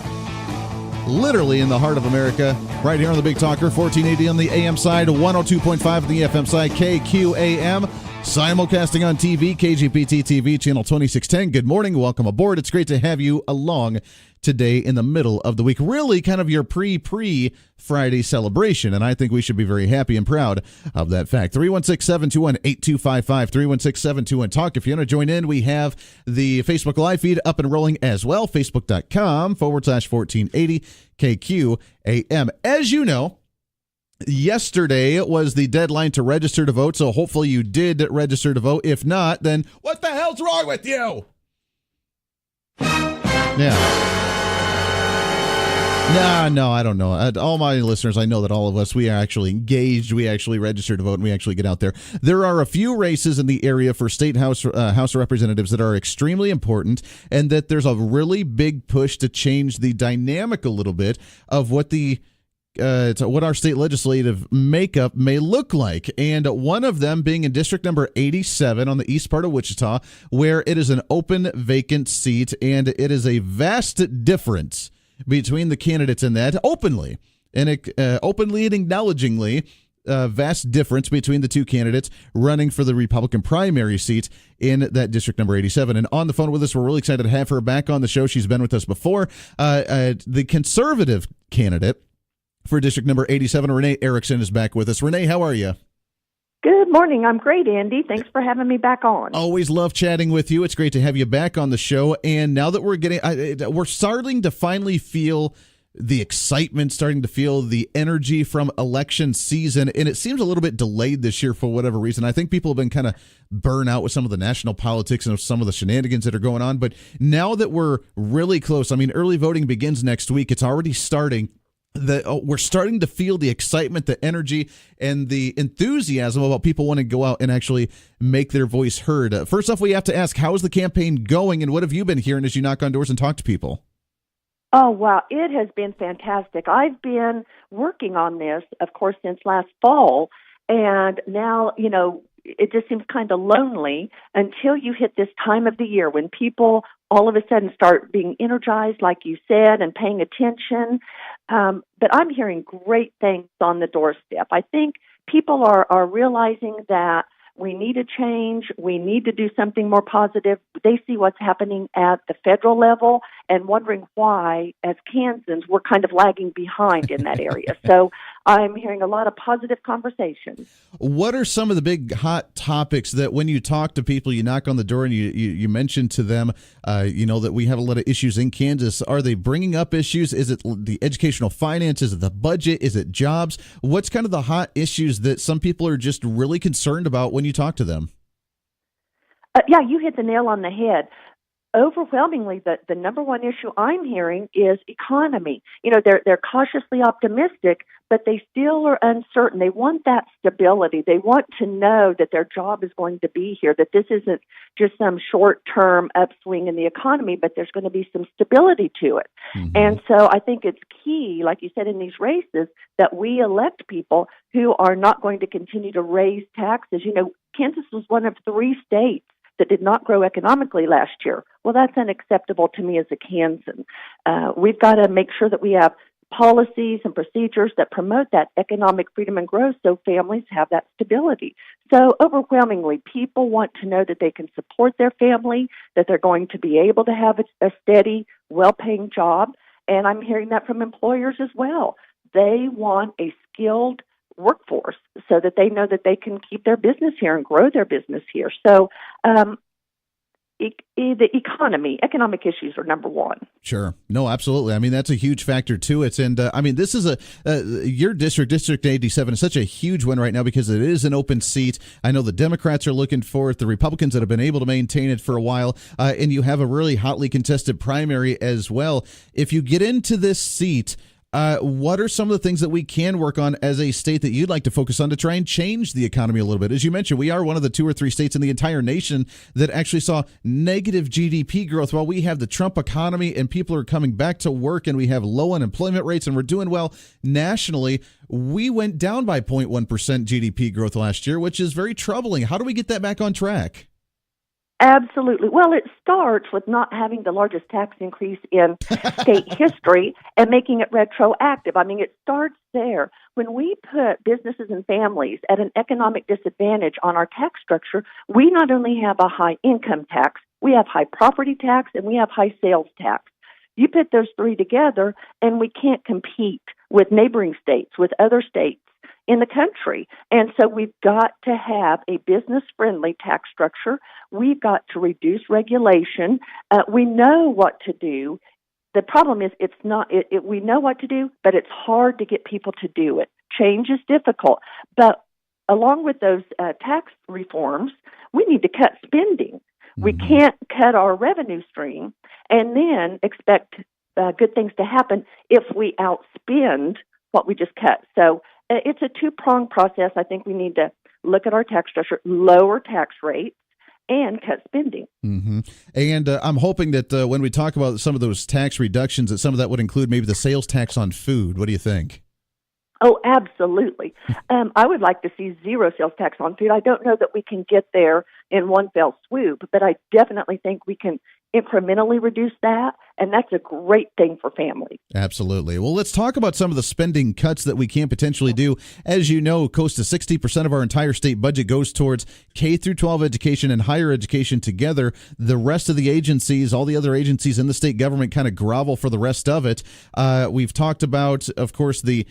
Literally in the heart of America, right here on the Big Talker, 1480 on the AM side, 102.5 on the FM side, KQAM. Simulcasting on TV, KGPT TV, channel 2610. Good morning. Welcome aboard. It's great to have you along today in the middle of the week. Really kind of your pre-Friday celebration, and I think we should be very happy and proud of that fact. 316-721-8255, 316-721-TALK. If you want to join in, we have the Facebook Live feed up and rolling as well, facebook.com/1480 KQAM. As you know, yesterday was the deadline to register to vote, so hopefully you did register to vote. If not, then what the hell's wrong with you? Yeah. No, I don't know. All my listeners, I know that all of us, we are actually engaged. We actually register to vote, and we actually get out there. There are a few races in the area for state House of Representatives that are extremely important, and that there's a really big push to change the dynamic a little bit of what what our state legislative makeup may look like. And one of them being in district number 87 on the east part of Wichita, where it is an open vacant seat, and it is a vast difference between the candidates in that, openly and acknowledgingly, vast difference between the two candidates running for the Republican primary seat in that district number 87. And on the phone with us, we're really excited to have her back on the show. She's been with us before. The conservative candidate for district number 87, Renee Erickson, is back with us. Renee, how are you? Good morning. I'm great, Andy. Thanks for having me back on. Always love chatting with you. It's great to have you back on the show. And now that we're starting to finally feel the excitement, starting to feel the energy from election season, and it seems a little bit delayed this year for whatever reason. I think people have been kind of burned out with some of the national politics and some of the shenanigans that are going on. But now that we're really close, I mean, early voting begins next week. It's already starting. We're starting to feel the excitement, the energy, and the enthusiasm about people wanting to go out and actually make their voice heard. First off, we have to ask, how is the campaign going, and what have you been hearing as you knock on doors and talk to people? Oh, wow. It has been fantastic. I've been working on this, of course, since last fall, and now, it just seems kind of lonely until you hit this time of the year when people all of a sudden start being energized, like you said, and paying attention. But I'm hearing great things on the doorstep. I think people are realizing that we need a change. We need to do something more positive. They see what's happening at the federal level and wondering why, as Kansans, we're kind of lagging behind in that area. So I'm hearing a lot of positive conversations. What are some of the big hot topics that when you talk to people, you knock on the door and you mention to them, that we have a lot of issues in Kansas? Are they bringing up issues? Is it the educational finance? Is it the budget? Is it jobs? What's kind of the hot issues that some people are just really concerned about when you talk to them? Yeah, you hit the nail on the head. overwhelmingly, the number one issue I'm hearing is economy. You know, they're cautiously optimistic, but they still are uncertain. They want that stability. They want to know that their job is going to be here, that this isn't just some short-term upswing in the economy, but there's going to be some stability to it. Mm-hmm. And so I think it's key, like you said, in these races, that we elect people who are not going to continue to raise taxes. You know, Kansas was one of 3 states that did not grow economically last year. Well, that's unacceptable to me as a Kansan. We've got to make sure that we have policies and procedures that promote that economic freedom and growth so families have that stability. So overwhelmingly, people want to know that they can support their family, that they're going to be able to have a steady, well-paying job. And I'm hearing that from employers as well. They want a skilled workforce so that they know that they can keep their business here and grow their business here. So the economic issues are number one. Sure. No, absolutely. I mean, that's a huge factor to it. And I mean, this is your District 87 is such a huge one right now because it is an open seat. I know the Democrats are looking for it, the Republicans that have been able to maintain it for a while, and you have a really hotly contested primary as well. If you get into this seat, what are some of the things that we can work on as a state that you'd like to focus on to try and change the economy a little bit? As you mentioned, we are one of the 2 or 3 states in the entire nation that actually saw negative GDP growth while we have the Trump economy and people are coming back to work and we have low unemployment rates and we're doing well nationally. We went down by 0.1% GDP growth last year, which is very troubling. How do we get that back on track? Absolutely. Well, it starts with not having the largest tax increase in state history and making it retroactive. I mean, it starts there. When we put businesses and families at an economic disadvantage on our tax structure, we not only have a high income tax, we have high property tax, and we have high sales tax. You put those 3 together, and we can't compete with neighboring states, with other states in the country. And so we've got to have a business-friendly tax structure. We've got to reduce regulation. We know what to do. The problem is we know what to do, but it's hard to get people to do it. Change is difficult. But along with those tax reforms, we need to cut spending. Mm-hmm. We can't cut our revenue stream and then expect good things to happen if we outspend what we just cut. So it's a 2-pronged process. I think we need to look at our tax structure, lower tax rates, and cut spending. Mm-hmm. And I'm hoping that when we talk about some of those tax reductions, that some of that would include maybe the sales tax on food. What do you think? Oh, absolutely. I would like to see 0 sales tax on food. I don't know that we can get there in one fell swoop, but I definitely think we can incrementally reduce that, and that's a great thing for families. Absolutely. Well, let's talk about some of the spending cuts that we can potentially do. As you know, close to 60% of our entire state budget goes towards K through 12 education and higher education together. The rest of the agencies, all the other agencies in the state government kind of grovel for the rest of it. We've talked about, of course, the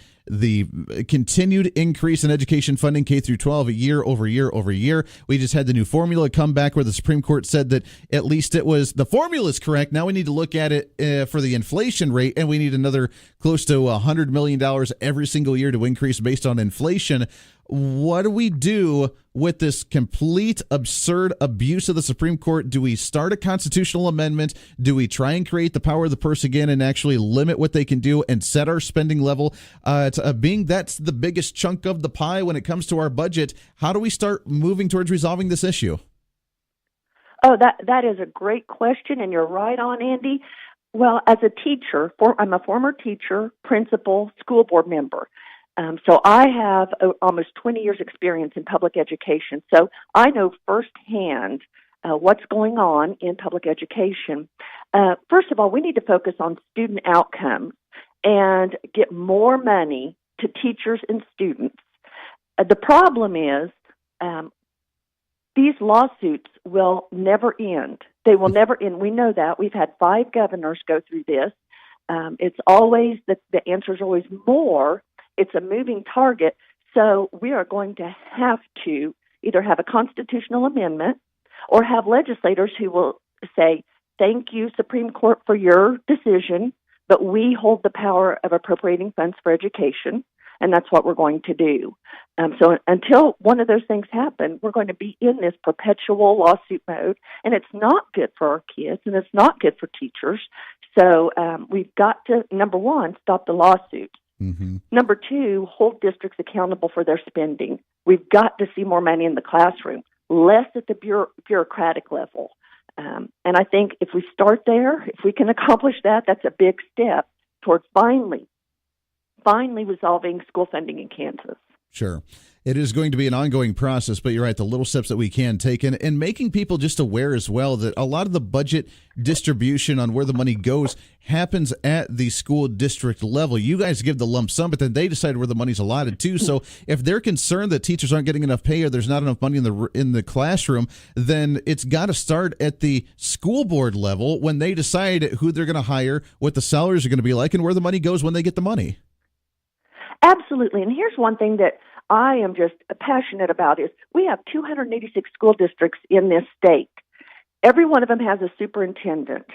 continued increase in education funding K through 12 year over year over year. We just had the new formula come back where the Supreme Court said that at least it was the formula is correct. Now we need to look at it for the inflation rate, and we need another close to $100 million every single year to increase based on inflation. What do we do with this complete absurd abuse of the Supreme Court? Do we start a constitutional amendment? Do we try and create the power of the purse again and actually limit what they can do and set our spending level to being that's the biggest chunk of the pie when it comes to our budget? How do we start moving towards resolving this issue? Oh, that is a great question, and you're right on, Andy. Well, as a teacher, I'm a former teacher, principal, school board member. So I have almost 20 years experience in public education. So I know firsthand what's going on in public education. First of all, we need to focus on student outcomes and get more money to teachers and students. The problem is these lawsuits will never end. They will never end. We know that. We've had 5 governors go through this. It's always the answer is always more. It's a moving target. So we are going to have to either have a constitutional amendment or have legislators who will say, thank you, Supreme Court, for your decision, but we hold the power of appropriating funds for education. and that's what we're going to do. So until one of those things happen, we're going to be in this perpetual lawsuit mode, and it's not good for our kids, and it's not good for teachers. So we've got to, number one, stop the lawsuit. Mm-hmm. Number two, hold districts accountable for their spending. We've got to see more money in the classroom, less at the bureaucratic level. And I think if we start there, if we can accomplish that, that's a big step towards finally resolving school funding in Kansas. Sure. It is going to be an ongoing process, but you're right, the little steps that we can take and making people just aware as well that a lot of the budget distribution on where the money goes happens at the school district level. You guys give the lump sum, but then they decide where the money's allotted to. So if they're concerned that teachers aren't getting enough pay or there's not enough money in the classroom, then it's got to start at the school board level when they decide who they're going to hire, what the salaries are going to be like, and where the money goes when they get the money. Absolutely. And here's one thing that I am just passionate about is we have 286 school districts in this state. Every one of them has a superintendent.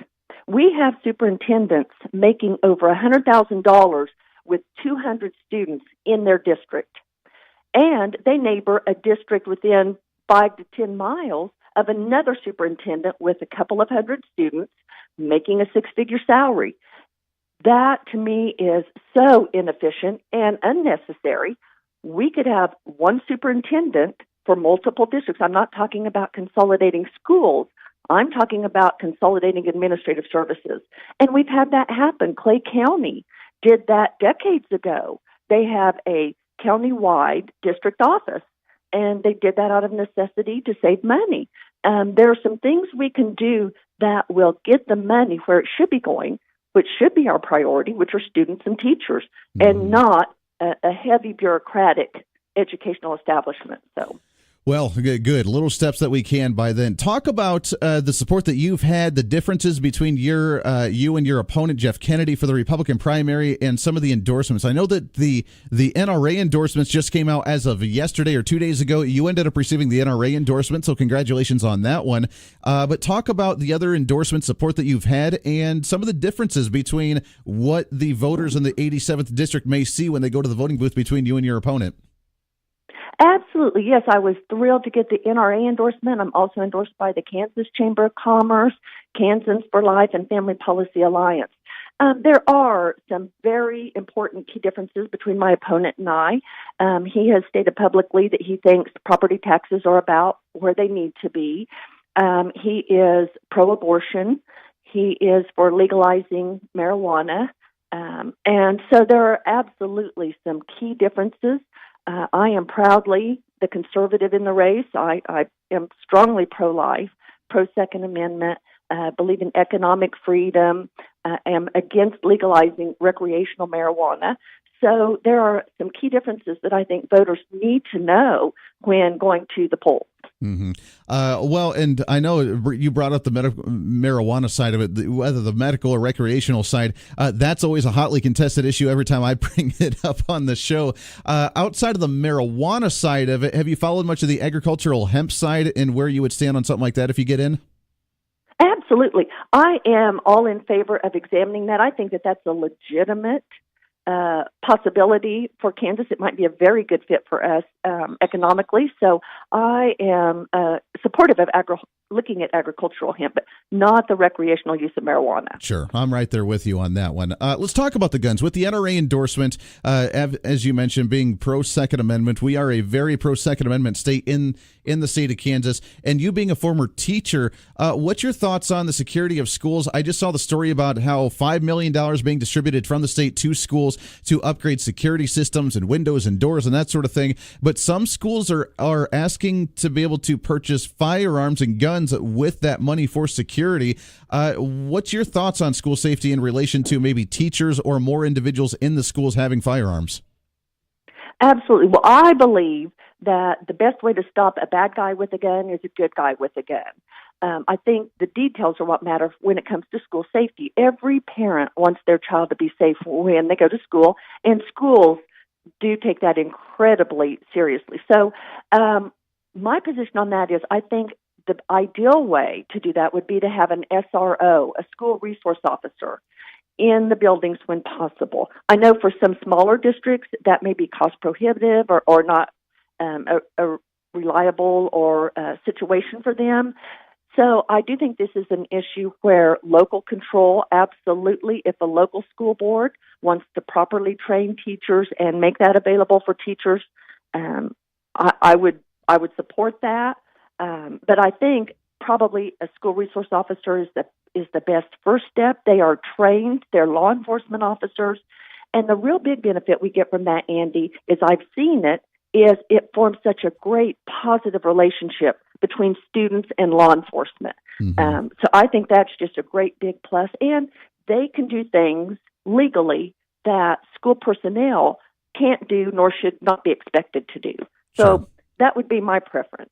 We have superintendents making over $100,000 with 200 students in their district. And they neighbor a district within 5 to 10 miles of another superintendent with a couple of hundred students making a six-figure salary. That, to me, is so inefficient and unnecessary. We could have one superintendent for multiple districts. I'm not talking about consolidating schools. I'm talking about consolidating administrative services. And we've had that happen. Clay County did that decades ago. They have a county-wide district office, and they did that out of necessity to save money. There are some things we can do that will get the money where it should be going, which should be our priority, which are students and teachers, and not a heavy bureaucratic educational establishment. So, well, good. Little steps that we can by then. Talk about the support that you've had, the differences between you and your opponent, Jeff Kennedy, for the Republican primary, and some of the endorsements. I know that the NRA endorsements just came out as of yesterday or 2 days ago. You ended up receiving the NRA endorsement, so congratulations on that one. But talk about the other endorsement support that you've had and some of the differences between what the voters in the 87th District may see when they go to the voting booth between you and your opponent. Absolutely. Yes, I was thrilled to get the NRA endorsement. I'm also endorsed by the Kansas Chamber of Commerce, Kansans for Life, and Family Policy Alliance. There are some very important key differences between my opponent and I. He has stated publicly that he thinks property taxes are about where they need to be. He is pro-abortion. He is for legalizing marijuana. And so there are absolutely some key differences. I am proudly the conservative in the race. I am strongly pro-life, pro-Second Amendment, believe in economic freedom, am against legalizing recreational marijuana. So there are some key differences that I think voters need to know when going to the polls. Mm-hmm. Well, and I know you brought up the marijuana side of it, whether the medical or recreational side. That's always a hotly contested issue every time I bring it up on the show. Outside of the marijuana side of it, have you followed much of the agricultural hemp side and where you would stand on something like that if you get in? Absolutely. I am all in favor of examining that. I think that that's a legitimate possibility for Kansas. It might be a very good fit for us economically. So I am supportive of looking at agricultural hemp, but not the recreational use of marijuana. Sure. I'm right there with you on that one. Let's talk about the guns. With the NRA endorsement, as you mentioned, being pro-Second Amendment, we are a very pro-Second Amendment state in the state of Kansas. And you being a former teacher, what's your thoughts on the security of schools? I just saw the story about how $5 million being distributed from the state to schools to upgrade security systems and windows and doors and that sort of thing. But some schools are asking to be able to purchase firearms and guns with that money for security. What's your thoughts on school safety in relation to maybe teachers or more individuals in the schools having firearms? Absolutely. Well, I believe that the best way to stop a bad guy with a gun is a good guy with a gun. I think the details are what matter when it comes to school safety. Every parent wants their child to be safe when they go to school, and schools do take that incredibly seriously. So my position on that is I think the ideal way to do that would be to have an SRO, a school resource officer. in the buildings when possible. I know for some smaller districts that may be cost prohibitive or not a reliable or situation for them. So I do think this is an issue where local control, absolutely, if a local school board wants to properly train teachers and make that available for teachers, I would support that. But I think probably a school resource officer is the best first step. They are trained, they're law enforcement officers, and the real big benefit we get from that, Andy, is I've seen it, is it forms such a great positive relationship between students and law enforcement. Mm-hmm. So I think that's just a great big plus. And they can do things legally that school personnel can't do nor should not be expected to do. So Sure. That would be my preference.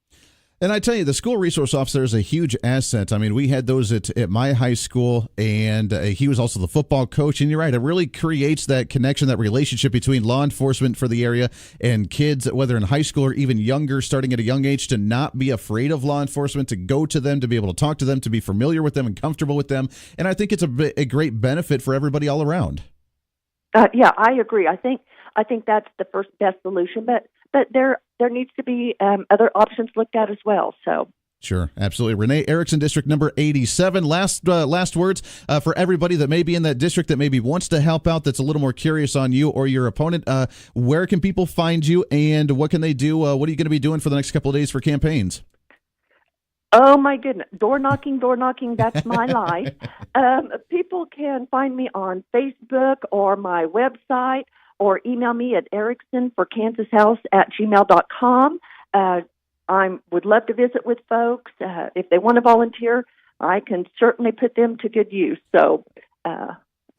And I tell you, the school resource officer is a huge asset. I mean, we had those at my high school, and he was also the football coach. And you're right, it really creates that connection, that relationship between law enforcement for the area and kids, whether in high school or even younger, starting at a young age, to not be afraid of law enforcement, to go to them, to be able to talk to them, to be familiar with them and comfortable with them. And I think it's a great benefit for everybody all around. Yeah, I agree. I think that's the first best solution, but there needs to be other options looked at as well. So Sure, absolutely. Renee Erickson, district number 87. Last words for everybody that may be in that district that maybe wants to help out, that's a little more curious on you or your opponent. Where can people find you, and what can they do? What are you going to be doing for the next couple of days for campaigns? Oh, my goodness. Door knocking, that's my life. People can find me on Facebook or my website, or email me at ericksonforkansashouse@gmail.com. I would love to visit with folks. If they want to volunteer, I can certainly put them to good use. So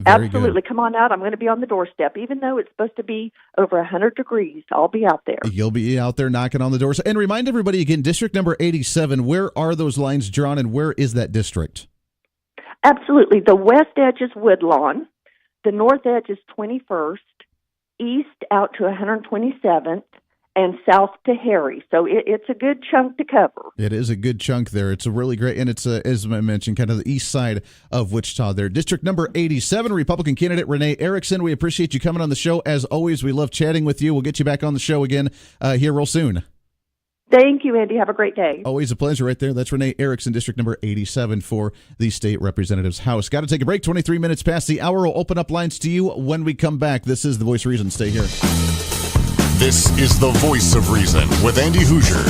absolutely, come on out. I'm going to be on the doorstep. Even though it's supposed to be over 100 degrees, I'll be out there. You'll be out there knocking on the doors. And remind everybody again, district number 87, where are those lines drawn, and where is that district? Absolutely. The west edge is Woodlawn. The north edge is 21st. East out to 127th, and south to Harry. So it's a good chunk to cover. It is a good chunk there. It's a really great, and it's, as I mentioned, kind of the east side of Wichita there. District number 87, Republican candidate Renee Erickson. We appreciate you coming on the show. As always, we love chatting with you. We'll get you back on the show again here real soon. Thank you, Andy. Have a great day. Always a pleasure right there. That's Renee Erickson, district number 87 for the State Representatives House. Got to take a break. 23 minutes past the hour. We'll open up lines to you when we come back. This is The Voice of Reason. Stay here. This is The Voice of Reason with Andy Hoosier.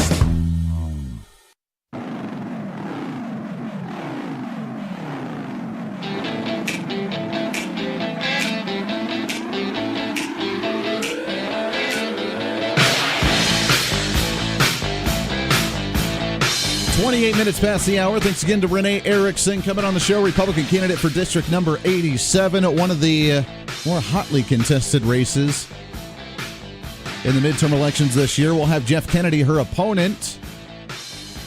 28 minutes past the hour. Thanks again to Renee Erickson coming on the show, Republican candidate for district number 87, one of the more hotly contested races in the midterm elections this year. We'll have Jeff Kennedy, her opponent,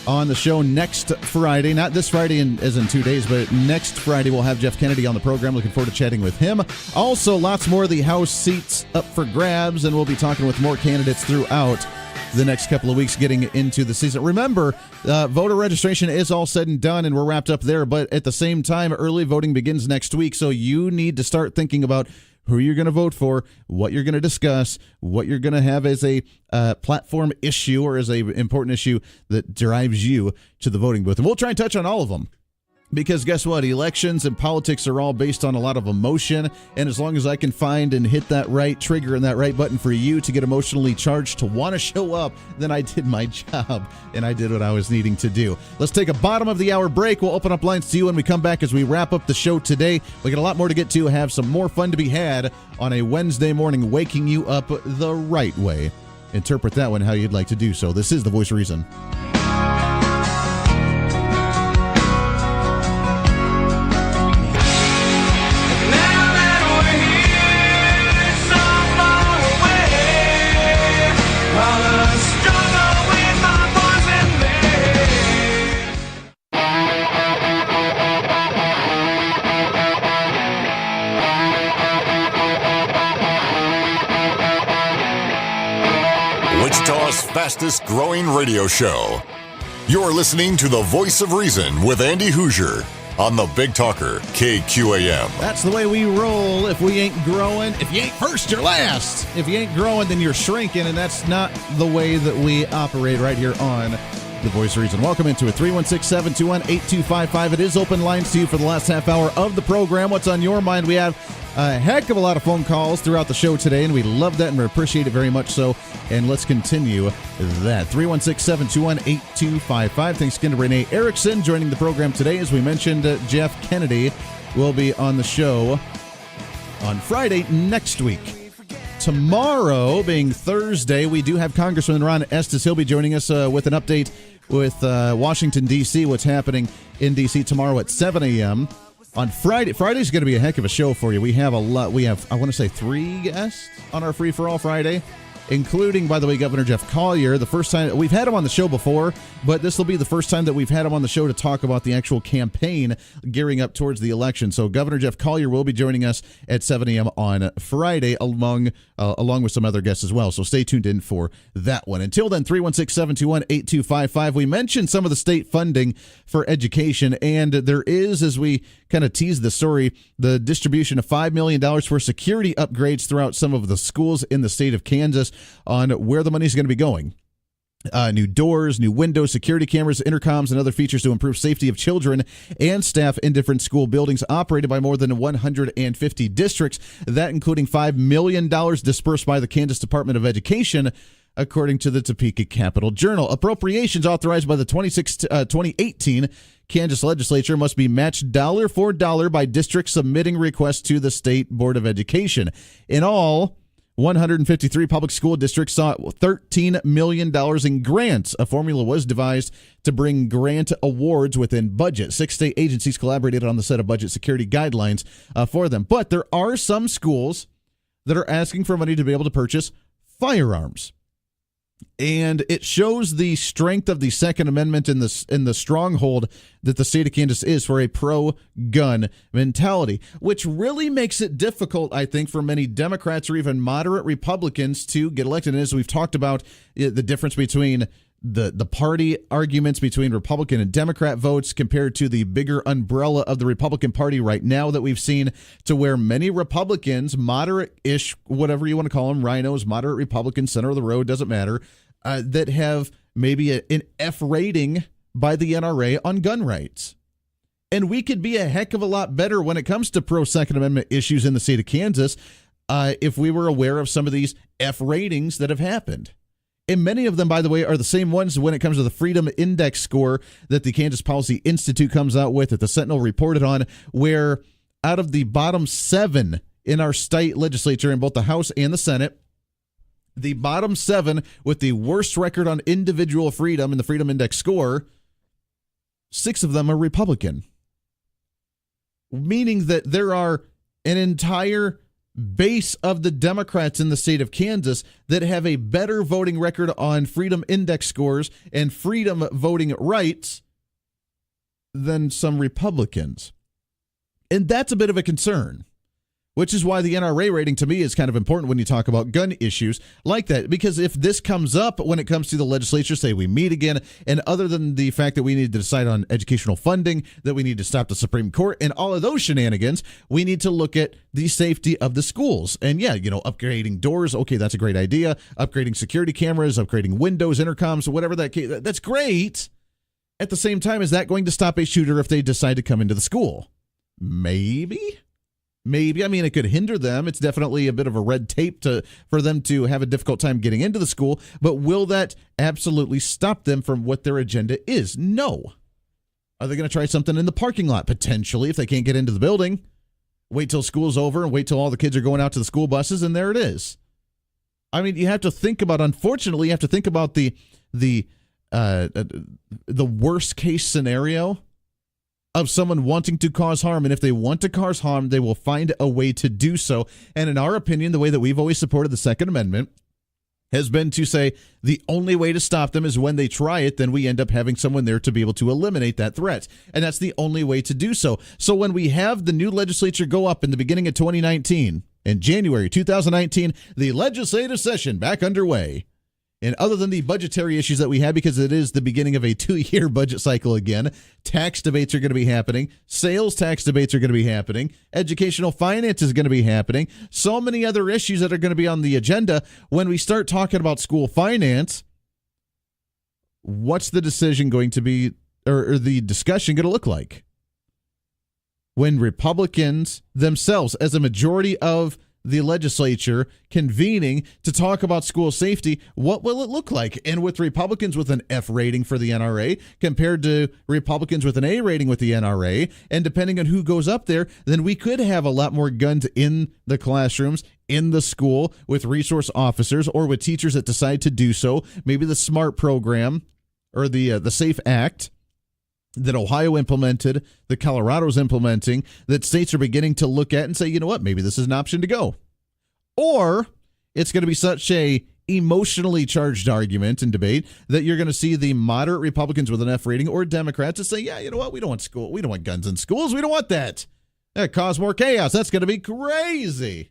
on the show next Friday. Not this Friday as in 2 days, but next Friday we'll have Jeff Kennedy on the program. Looking forward to chatting with him. Also, lots more of the House seats up for grabs, and we'll be talking with more candidates throughout the next couple of weeks getting into the season. Remember, voter registration is all said and done, and we're wrapped up there, but at the same time, early voting begins next week, so you need to start thinking about who you're going to vote for, what you're going to discuss, what you're going to have as a platform issue or as a important issue that drives you to the voting booth. And we'll try and touch on all of them. Because guess what? Elections and politics are all based on a lot of emotion. And as long as I can find and hit that right trigger and that right button for you to get emotionally charged to want to show up, then I did my job and I did what I was needing to do. Let's take a bottom of the hour break. We'll open up lines to you when we come back as we wrap up the show today. We got a lot more to get to, have some more fun to be had on a Wednesday morning, waking you up the right way. Interpret that one how you'd like to do so. This is The Voice of Reason. Wichita's fastest growing radio show. You're listening to The Voice of Reason with Andy Hoosier. on the Big Talker, KQAM. That's the way we roll. If we ain't growing, if you ain't first, you're last. If you ain't growing, then you're shrinking, and that's not the way that we operate right here on The Voice of Reason. Welcome into it. 316-721-8255. It is open lines to you for the last half hour of the program. What's on your mind? We have a heck of a lot of phone calls throughout the show today, and we love that and we appreciate it very much so. And let's continue that. 316-721-8255. Thanks again to Renee Erickson joining the program today. As we mentioned, Jeff Kennedy will be on the show on Friday next week. Tomorrow, being Thursday, we do have Congressman Ron Estes. He'll be joining us with an update with Washington, D.C., what's happening in D.C. tomorrow at 7 a.m. On Friday's going to be a heck of a show for you. We have, I want to say, 3 guests on our Free for All Friday, including, by the way, Governor Jeff Collier. The first time we've had him on the show before, but this will be the first time that we've had him on the show to talk about the actual campaign gearing up towards the election. So Governor Jeff Collier will be joining us at 7 a.m. on Friday, along with some other guests as well. So stay tuned in for that one. Until then, 316-721-8255. We mentioned some of the state funding for education, and there is, as we kind of tease the story, the distribution of $5 million for security upgrades throughout some of the schools in the state of Kansas on where the money is going to be going. New doors, new windows, security cameras, intercoms, and other features to improve safety of children and staff in different school buildings operated by more than 150 districts. That including $5 million dispersed by the Kansas Department of Education, according to the Topeka Capital Journal. Appropriations authorized by the 2018 Kansas legislature must be matched dollar for dollar by districts submitting requests to the State Board of Education. In all, 153 public school districts saw $13 million in grants. A formula was devised to bring grant awards within budget. 6 state agencies collaborated on the set of budget security guidelines for them. But there are some schools that are asking for money to be able to purchase firearms. And it shows the strength of the Second Amendment in the stronghold that the state of Kansas is for a pro-gun mentality, which really makes it difficult, I think, for many Democrats or even moderate Republicans to get elected. And as we've talked about, the difference between the party arguments between Republican and Democrat votes compared to the bigger umbrella of the Republican Party right now that we've seen, to where many Republicans, moderate-ish, whatever you want to call them, rhinos, moderate Republicans, center of the road, doesn't matter, that have maybe an F rating by the NRA on gun rights. And we could be a heck of a lot better when it comes to pro-Second Amendment issues in the state of Kansas if we were aware of some of these F ratings that have happened. And many of them, by the way, are the same ones when it comes to the Freedom Index score that the Kansas Policy Institute comes out with, that the Sentinel reported on, where out of the bottom 7 in our state legislature in both the House and the Senate, the bottom 7 with the worst record on individual freedom in the Freedom Index score, 6 of them are Republican. Meaning that there are an entire base of the Democrats in the state of Kansas that have a better voting record on Freedom Index scores and freedom voting rights than some Republicans. And that's a bit of a concern, which is why the NRA rating to me is kind of important when you talk about gun issues like that. Because if this comes up when it comes to the legislature, say we meet again, and other than the fact that we need to decide on educational funding, that we need to stop the Supreme Court and all of those shenanigans, we need to look at the safety of the schools. And yeah, upgrading doors, okay, that's a great idea. Upgrading security cameras, upgrading windows, intercoms, whatever that's great. At the same time, is that going to stop a shooter if they decide to come into the school? Maybe. I mean, it could hinder them. It's definitely a bit of a red tape for them to have a difficult time getting into the school. But will that absolutely stop them from what their agenda is? No. Are they going to try something in the parking lot? Potentially, if they can't get into the building. Wait till school's over and wait till all the kids are going out to the school buses, and there it is. I mean, you have to think about, unfortunately, the worst case scenario of someone wanting to cause harm. And if they want to cause harm, they will find a way to do so. And in our opinion, the way that we've always supported the Second Amendment has been to say the only way to stop them is when they try it, then we end up having someone there to be able to eliminate that threat. And that's the only way to do so. So when we have the new legislature go up in the beginning of 2019, in January 2019, the legislative session back underway, And other than the budgetary issues that we have, because it is the beginning of a 2-year budget cycle again, tax debates are going to be happening, sales tax debates are going to be happening, educational finance is going to be happening, so many other issues that are going to be on the agenda. When we start talking about school finance, what's the decision going to be, or the discussion going to look like? When Republicans themselves, as a majority of the legislature, convening to talk about school safety, what will it look like? And with Republicans with an F rating for the NRA compared to Republicans with an A rating with the NRA, and depending on who goes up there, then we could have a lot more guns in the classrooms, in the school, with resource officers or with teachers that decide to do so. Maybe the SMART program or the SAFE Act that Ohio implemented, that Colorado's implementing, that states are beginning to look at and say, you know what, maybe this is an option to go. Or it's going to be such a emotionally charged argument and debate that you're going to see the moderate Republicans with an F rating or Democrats to say, yeah, you know what, we don't want guns in schools. We don't want that. That cause more chaos. That's going to be crazy.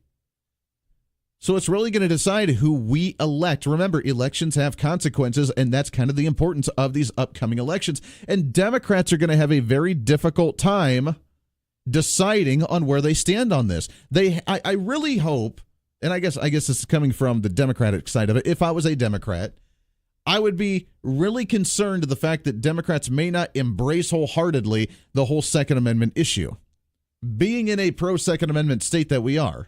So it's really going to decide who we elect. Remember, elections have consequences, and that's kind of the importance of these upcoming elections. And Democrats are going to have a very difficult time deciding on where they stand on this. I really hope, and I guess this is coming from the Democratic side of it. If I was a Democrat, I would be really concerned of the fact that Democrats may not embrace wholeheartedly the whole Second Amendment issue. Being in a pro-Second Amendment state that we are,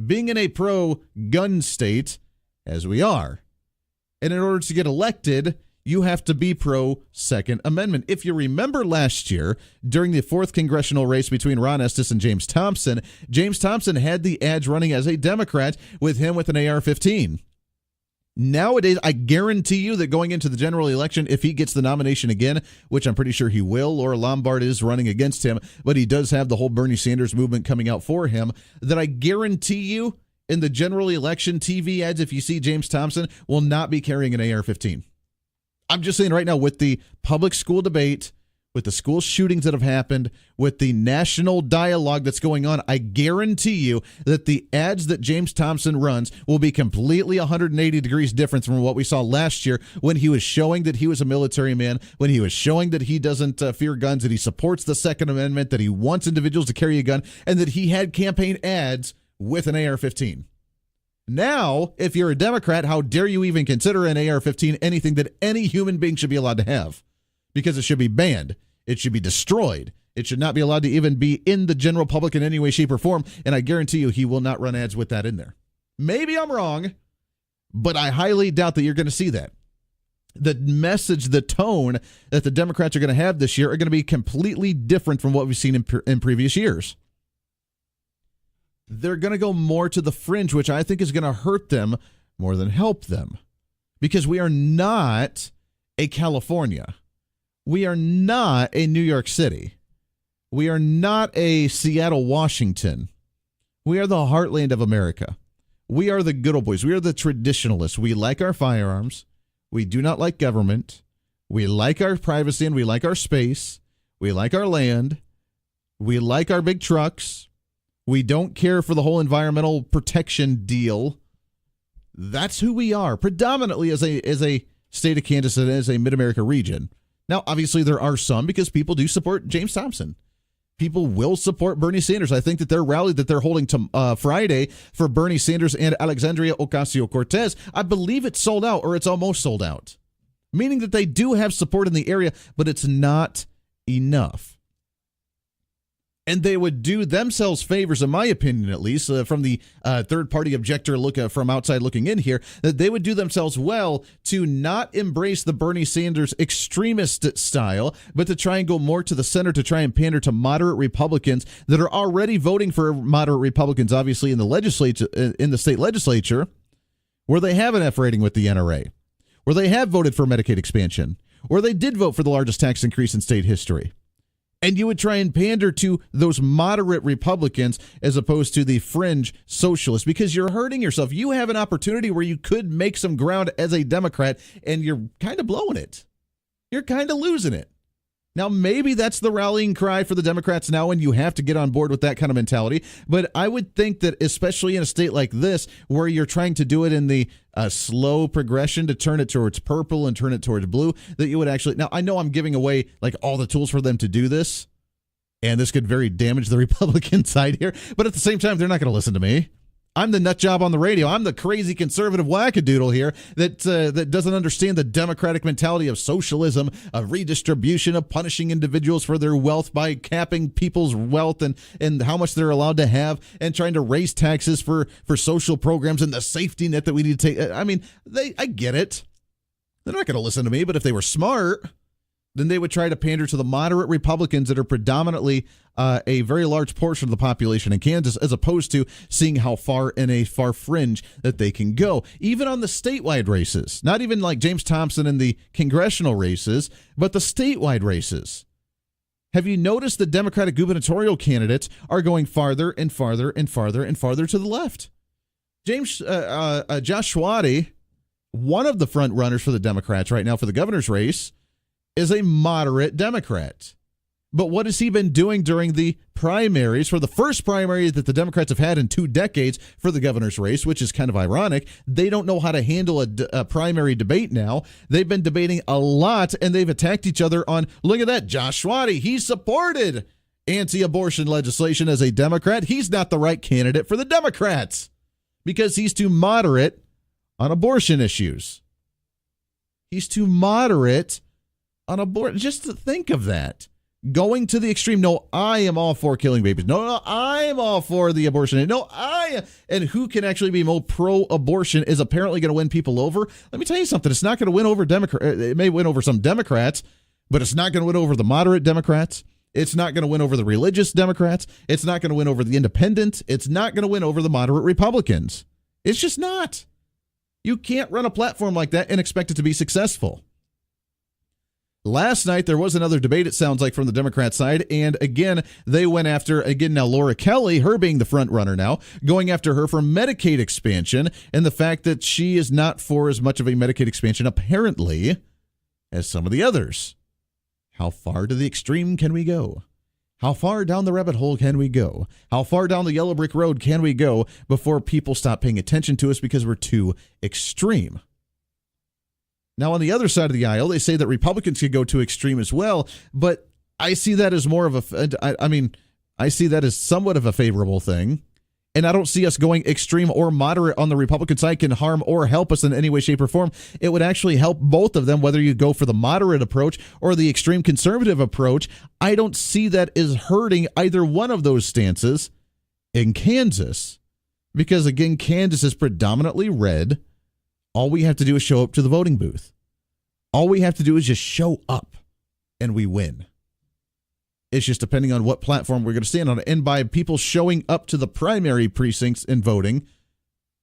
being in a pro-gun state, as we are. And in order to get elected, you have to be pro-Second Amendment. If you remember last year, during the 4th congressional race between Ron Estes and James Thompson had the ads running as a Democrat with him with an AR-15. Nowadays, I guarantee you that going into the general election, if he gets the nomination again, which I'm pretty sure he will, Laura Lombard is running against him, but he does have the whole Bernie Sanders movement coming out for him, that I guarantee you in the general election TV ads, if you see James Thompson, will not be carrying an AR-15. I'm just saying right now, with the public school debate, with the school shootings that have happened, with the national dialogue that's going on, I guarantee you that the ads that James Thompson runs will be completely 180 degrees different from what we saw last year when he was showing that he was a military man, when he was showing that he doesn't fear guns, that he supports the Second Amendment, that he wants individuals to carry a gun, and that he had campaign ads with an AR-15. Now, if you're a Democrat, how dare you even consider an AR-15 anything that any human being should be allowed to have? Because it should be banned. It should be destroyed. It should not be allowed to even be in the general public in any way, shape, or form. And I guarantee you he will not run ads with that in there. Maybe I'm wrong, but I highly doubt that you're going to see that. The message, the tone that the Democrats are going to have this year are going to be completely different from what we've seen in previous years. They're going to go more to the fringe, which I think is going to hurt them more than help them. Because we are not a California. We are not a New York City. We are not a Seattle, Washington. We are the heartland of America. We are the good old boys. We are the traditionalists. We like our firearms. We do not like government. We like our privacy and we like our space. We like our land. We like our big trucks. We don't care for the whole environmental protection deal. That's who we are, predominantly as a state of Kansas and as a Mid-America region. Now, obviously, there are some because people do support James Thompson. People will support Bernie Sanders. I think that their rally that they're holding to Friday for Bernie Sanders and Alexandria Ocasio-Cortez, I believe it's sold out or it's almost sold out, meaning that they do have support in the area, but it's not enough. And they would do themselves favors, in my opinion, at least, from the third-party objector from outside looking in here, that they would do themselves well to not embrace the Bernie Sanders extremist style, but to try and go more to the center, to try and pander to moderate Republicans that are already voting for moderate Republicans, obviously, in the legislature, in the state legislature, where they have an F rating with the NRA, where they have voted for Medicaid expansion, or they did vote for the largest tax increase in state history. And you would try and pander to those moderate Republicans as opposed to the fringe socialists, because you're hurting yourself. You have an opportunity where you could make some ground as a Democrat, and you're kind of blowing it. You're kind of losing it. Now, maybe that's the rallying cry for the Democrats now, and you have to get on board with that kind of mentality. But I would think that, especially in a state like this, where you're trying to do it in the slow progression to turn it towards purple and turn it towards blue, that you would actually... Now, I know I'm giving away like all the tools for them to do this, and this could very damage the Republican side here. But at the same time, they're not going to listen to me. I'm the nut job on the radio. I'm the crazy conservative wackadoodle here that doesn't understand the democratic mentality of socialism, of redistribution, of punishing individuals for their wealth by capping people's wealth and how much they're allowed to have, and trying to raise taxes for social programs and the safety net that we need to take. I mean, I get it. They're not going to listen to me, but if they were smart, then they would try to pander to the moderate Republicans that are predominantly a very large portion of the population in Kansas, as opposed to seeing how far in a far fringe that they can go. Even on the statewide races, not even like James Thompson in the congressional races, but the statewide races. Have you noticed the Democratic gubernatorial candidates are going farther and farther and farther and farther to the left? Josh Schwade, one of the front runners for the Democrats right now for the governor's race, is a moderate Democrat. But what has he been doing during the primaries, for the first primary that the Democrats have had in 2 decades for the governor's race, which is kind of ironic? They don't know how to handle a primary debate now. They've been debating a lot, and they've attacked each other on, look at that, Josh Schwade, he supported anti-abortion legislation as a Democrat. He's not the right candidate for the Democrats because he's too moderate on abortion issues. He's too moderate on abortion. Just to think of that. Going to the extreme. No, I am all for killing babies. No, I am all for the abortion. No, and who can actually be more pro-abortion is apparently going to win people over. Let me tell you something. It's not going to win over Democrats. It may win over some Democrats, but it's not going to win over the moderate Democrats. It's not going to win over the religious Democrats. It's not going to win over the independents. It's not going to win over the moderate Republicans. It's just not. You can't run a platform like that and expect it to be successful. Last night, there was another debate, it sounds like, from the Democrat side, and again, they went after, now Laura Kelly, her being the front runner now, going after her for Medicaid expansion, and the fact that she is not for as much of a Medicaid expansion, apparently, as some of the others. How far to the extreme can we go? How far down the rabbit hole can we go? How far down the yellow brick road can we go before people stop paying attention to us because we're too extreme? Now, on the other side of the aisle, they say that Republicans could go too extreme as well, but I see that as more of I see that as somewhat of a favorable thing, and I don't see us going extreme or moderate on the Republican side can harm or help us in any way, shape, or form. It would actually help both of them, whether you go for the moderate approach or the extreme conservative approach. I don't see that as hurting either one of those stances in Kansas, because, again, Kansas is predominantly red. All we have to do is show up to the voting booth. All we have to do is just show up, and we win. It's just depending on what platform we're going to stand on. And by people showing up to the primary precincts and voting,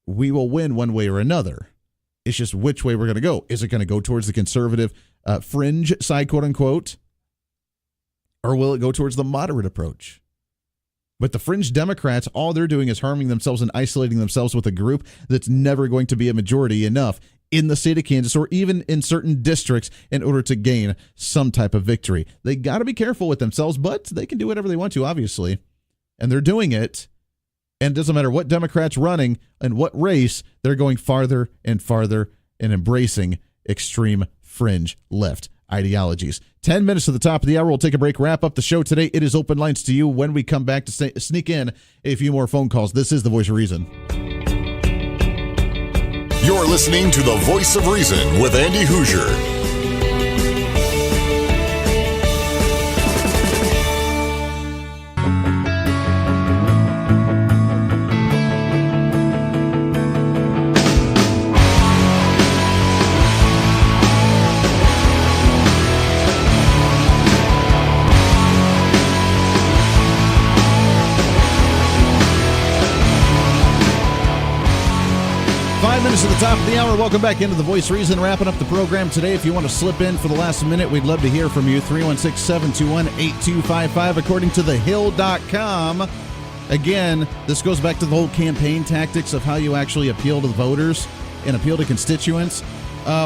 we will win one way or another. It's just which way we're going to go. Is it going to go towards the conservative fringe side, quote unquote, or will it go towards the moderate approach? But the fringe Democrats, all they're doing is harming themselves and isolating themselves with a group that's never going to be a majority enough in the state of Kansas or even in certain districts in order to gain some type of victory. They got to be careful with themselves, but they can do whatever they want to, obviously. And they're doing it. And it doesn't matter what Democrats running and what race, they're going farther and farther and embracing extreme fringe left ideologies. 10 minutes to the top of the hour. We'll take a break, wrap up the show today. It is open lines to you when we come back to sneak in a few more phone calls. This is the Voice of Reason. You're listening to the Voice of Reason with Andy Hoosier. 5 minutes to the top of the hour. Welcome back into the Voice of Reason. Wrapping up the program today. If you want to slip in for the last minute, we'd love to hear from you. 316-721-8255, according to thehill.com. Again, this goes back to the whole campaign tactics of how you actually appeal to the voters and appeal to constituents.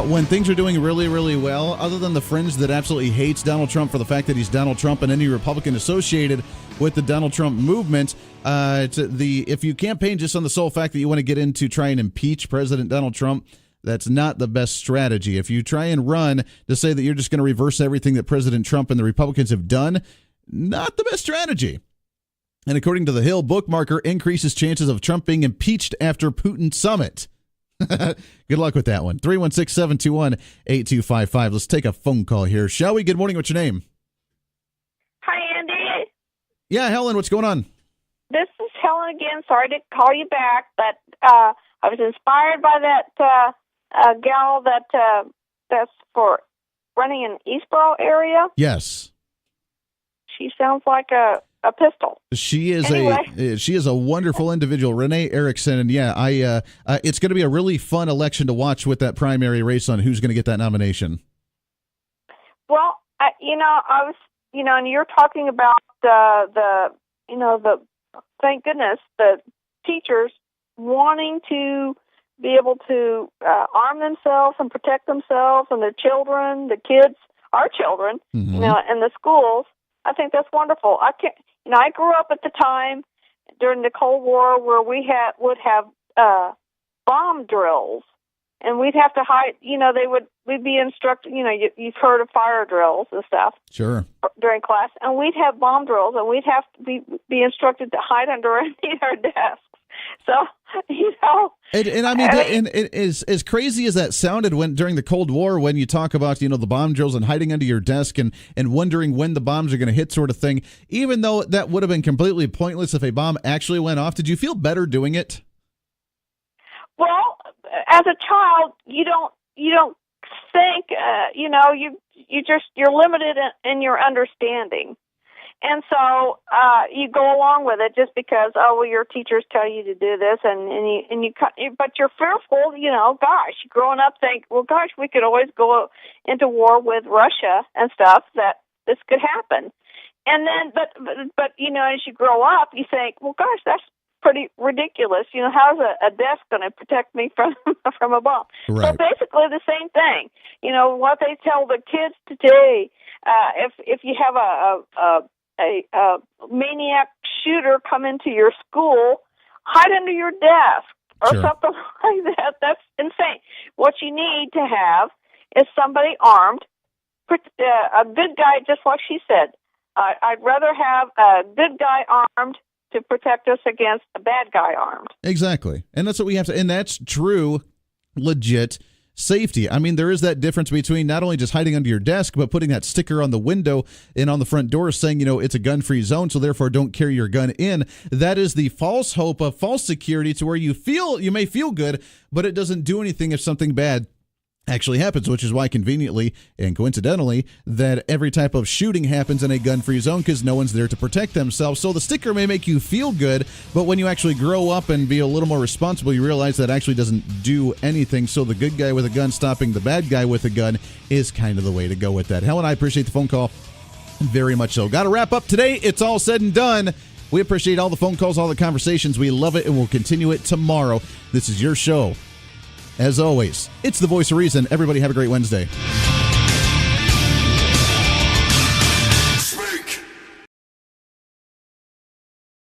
when things are doing really, really well, other than the fringe that absolutely hates Donald Trump for the fact that he's Donald Trump and any Republican associated with the Donald Trump movement, if you campaign just on the sole fact that you want to get in to try and impeach President Donald Trump, that's not the best strategy. If you try and run to say that you're just going to reverse everything that President Trump and the Republicans have done, not the best strategy. And according to The Hill, bookmarker increases chances of Trump being impeached after Putin summit. Good luck with that one. 316-721-8255. Let's take a phone call here, shall we? Good morning. What's your name? Hi, Andy. Yeah, Helen, what's going on? This is Helen again. Sorry to call you back, but I was inspired by that gal that's for running in Eastboro area. Yes. She sounds like a pistol. She is a wonderful individual, Renee Erickson, and it's going to be a really fun election to watch with that primary race on who's going to get that nomination. Well, I was, and you're talking about the thank goodness the teachers wanting to be able to arm themselves and protect themselves and their children, the kids, our children, in the schools. I think that's wonderful. I grew up at the time during the Cold War where we would have bomb drills, and we'd have to hide. We'd be instructed. You've heard of fire drills and stuff. Sure. During class, and we'd have bomb drills, and we'd have to be instructed to hide under our desks. So, and as crazy as that sounded during the Cold War, when you talk about, the bomb drills and hiding under your desk and wondering when the bombs are going to hit sort of thing, even though that would have been completely pointless if a bomb actually went off, did you feel better doing it? Well, as a child, you don't think, you're limited in your understanding. And so you go along with it just because, your teachers tell you to do this, but you're fearful, growing up think, we could always go into war with Russia and stuff, that this could happen. And then, but as you grow up, you think, that's pretty ridiculous. How's a desk going to protect me from a bomb? Right. So basically the same thing. What they tell the kids today, if you have a maniac shooter come into your school, hide under your desk or something like that. That's insane. What you need to have is somebody armed, a good guy, just like she said. I'd rather have a good guy armed to protect us against a bad guy armed. Exactly. And that's what we have to, and that's true, legit safety. I mean, there is that difference between not only just hiding under your desk, but putting that sticker on the window and on the front door saying, it's a gun-free zone, so therefore don't carry your gun in. That is the false hope of false security, to where you may feel good, but it doesn't do anything if something bad actually happens, which is why conveniently and coincidentally that every type of shooting happens in a gun-free zone, because no one's there to protect themselves. So the sticker may make you feel good, but when you actually grow up and be a little more responsible, you realize that actually doesn't do anything. So the good guy with a gun stopping the bad guy with a gun is kind of the way to go with that. Helen, I appreciate the phone call very much so. Got to wrap up today. It's all said and done. We appreciate all the phone calls, all the conversations. We love it, and we'll continue it tomorrow. This is your show. As always, it's the Voice of Reason. Everybody have a great Wednesday.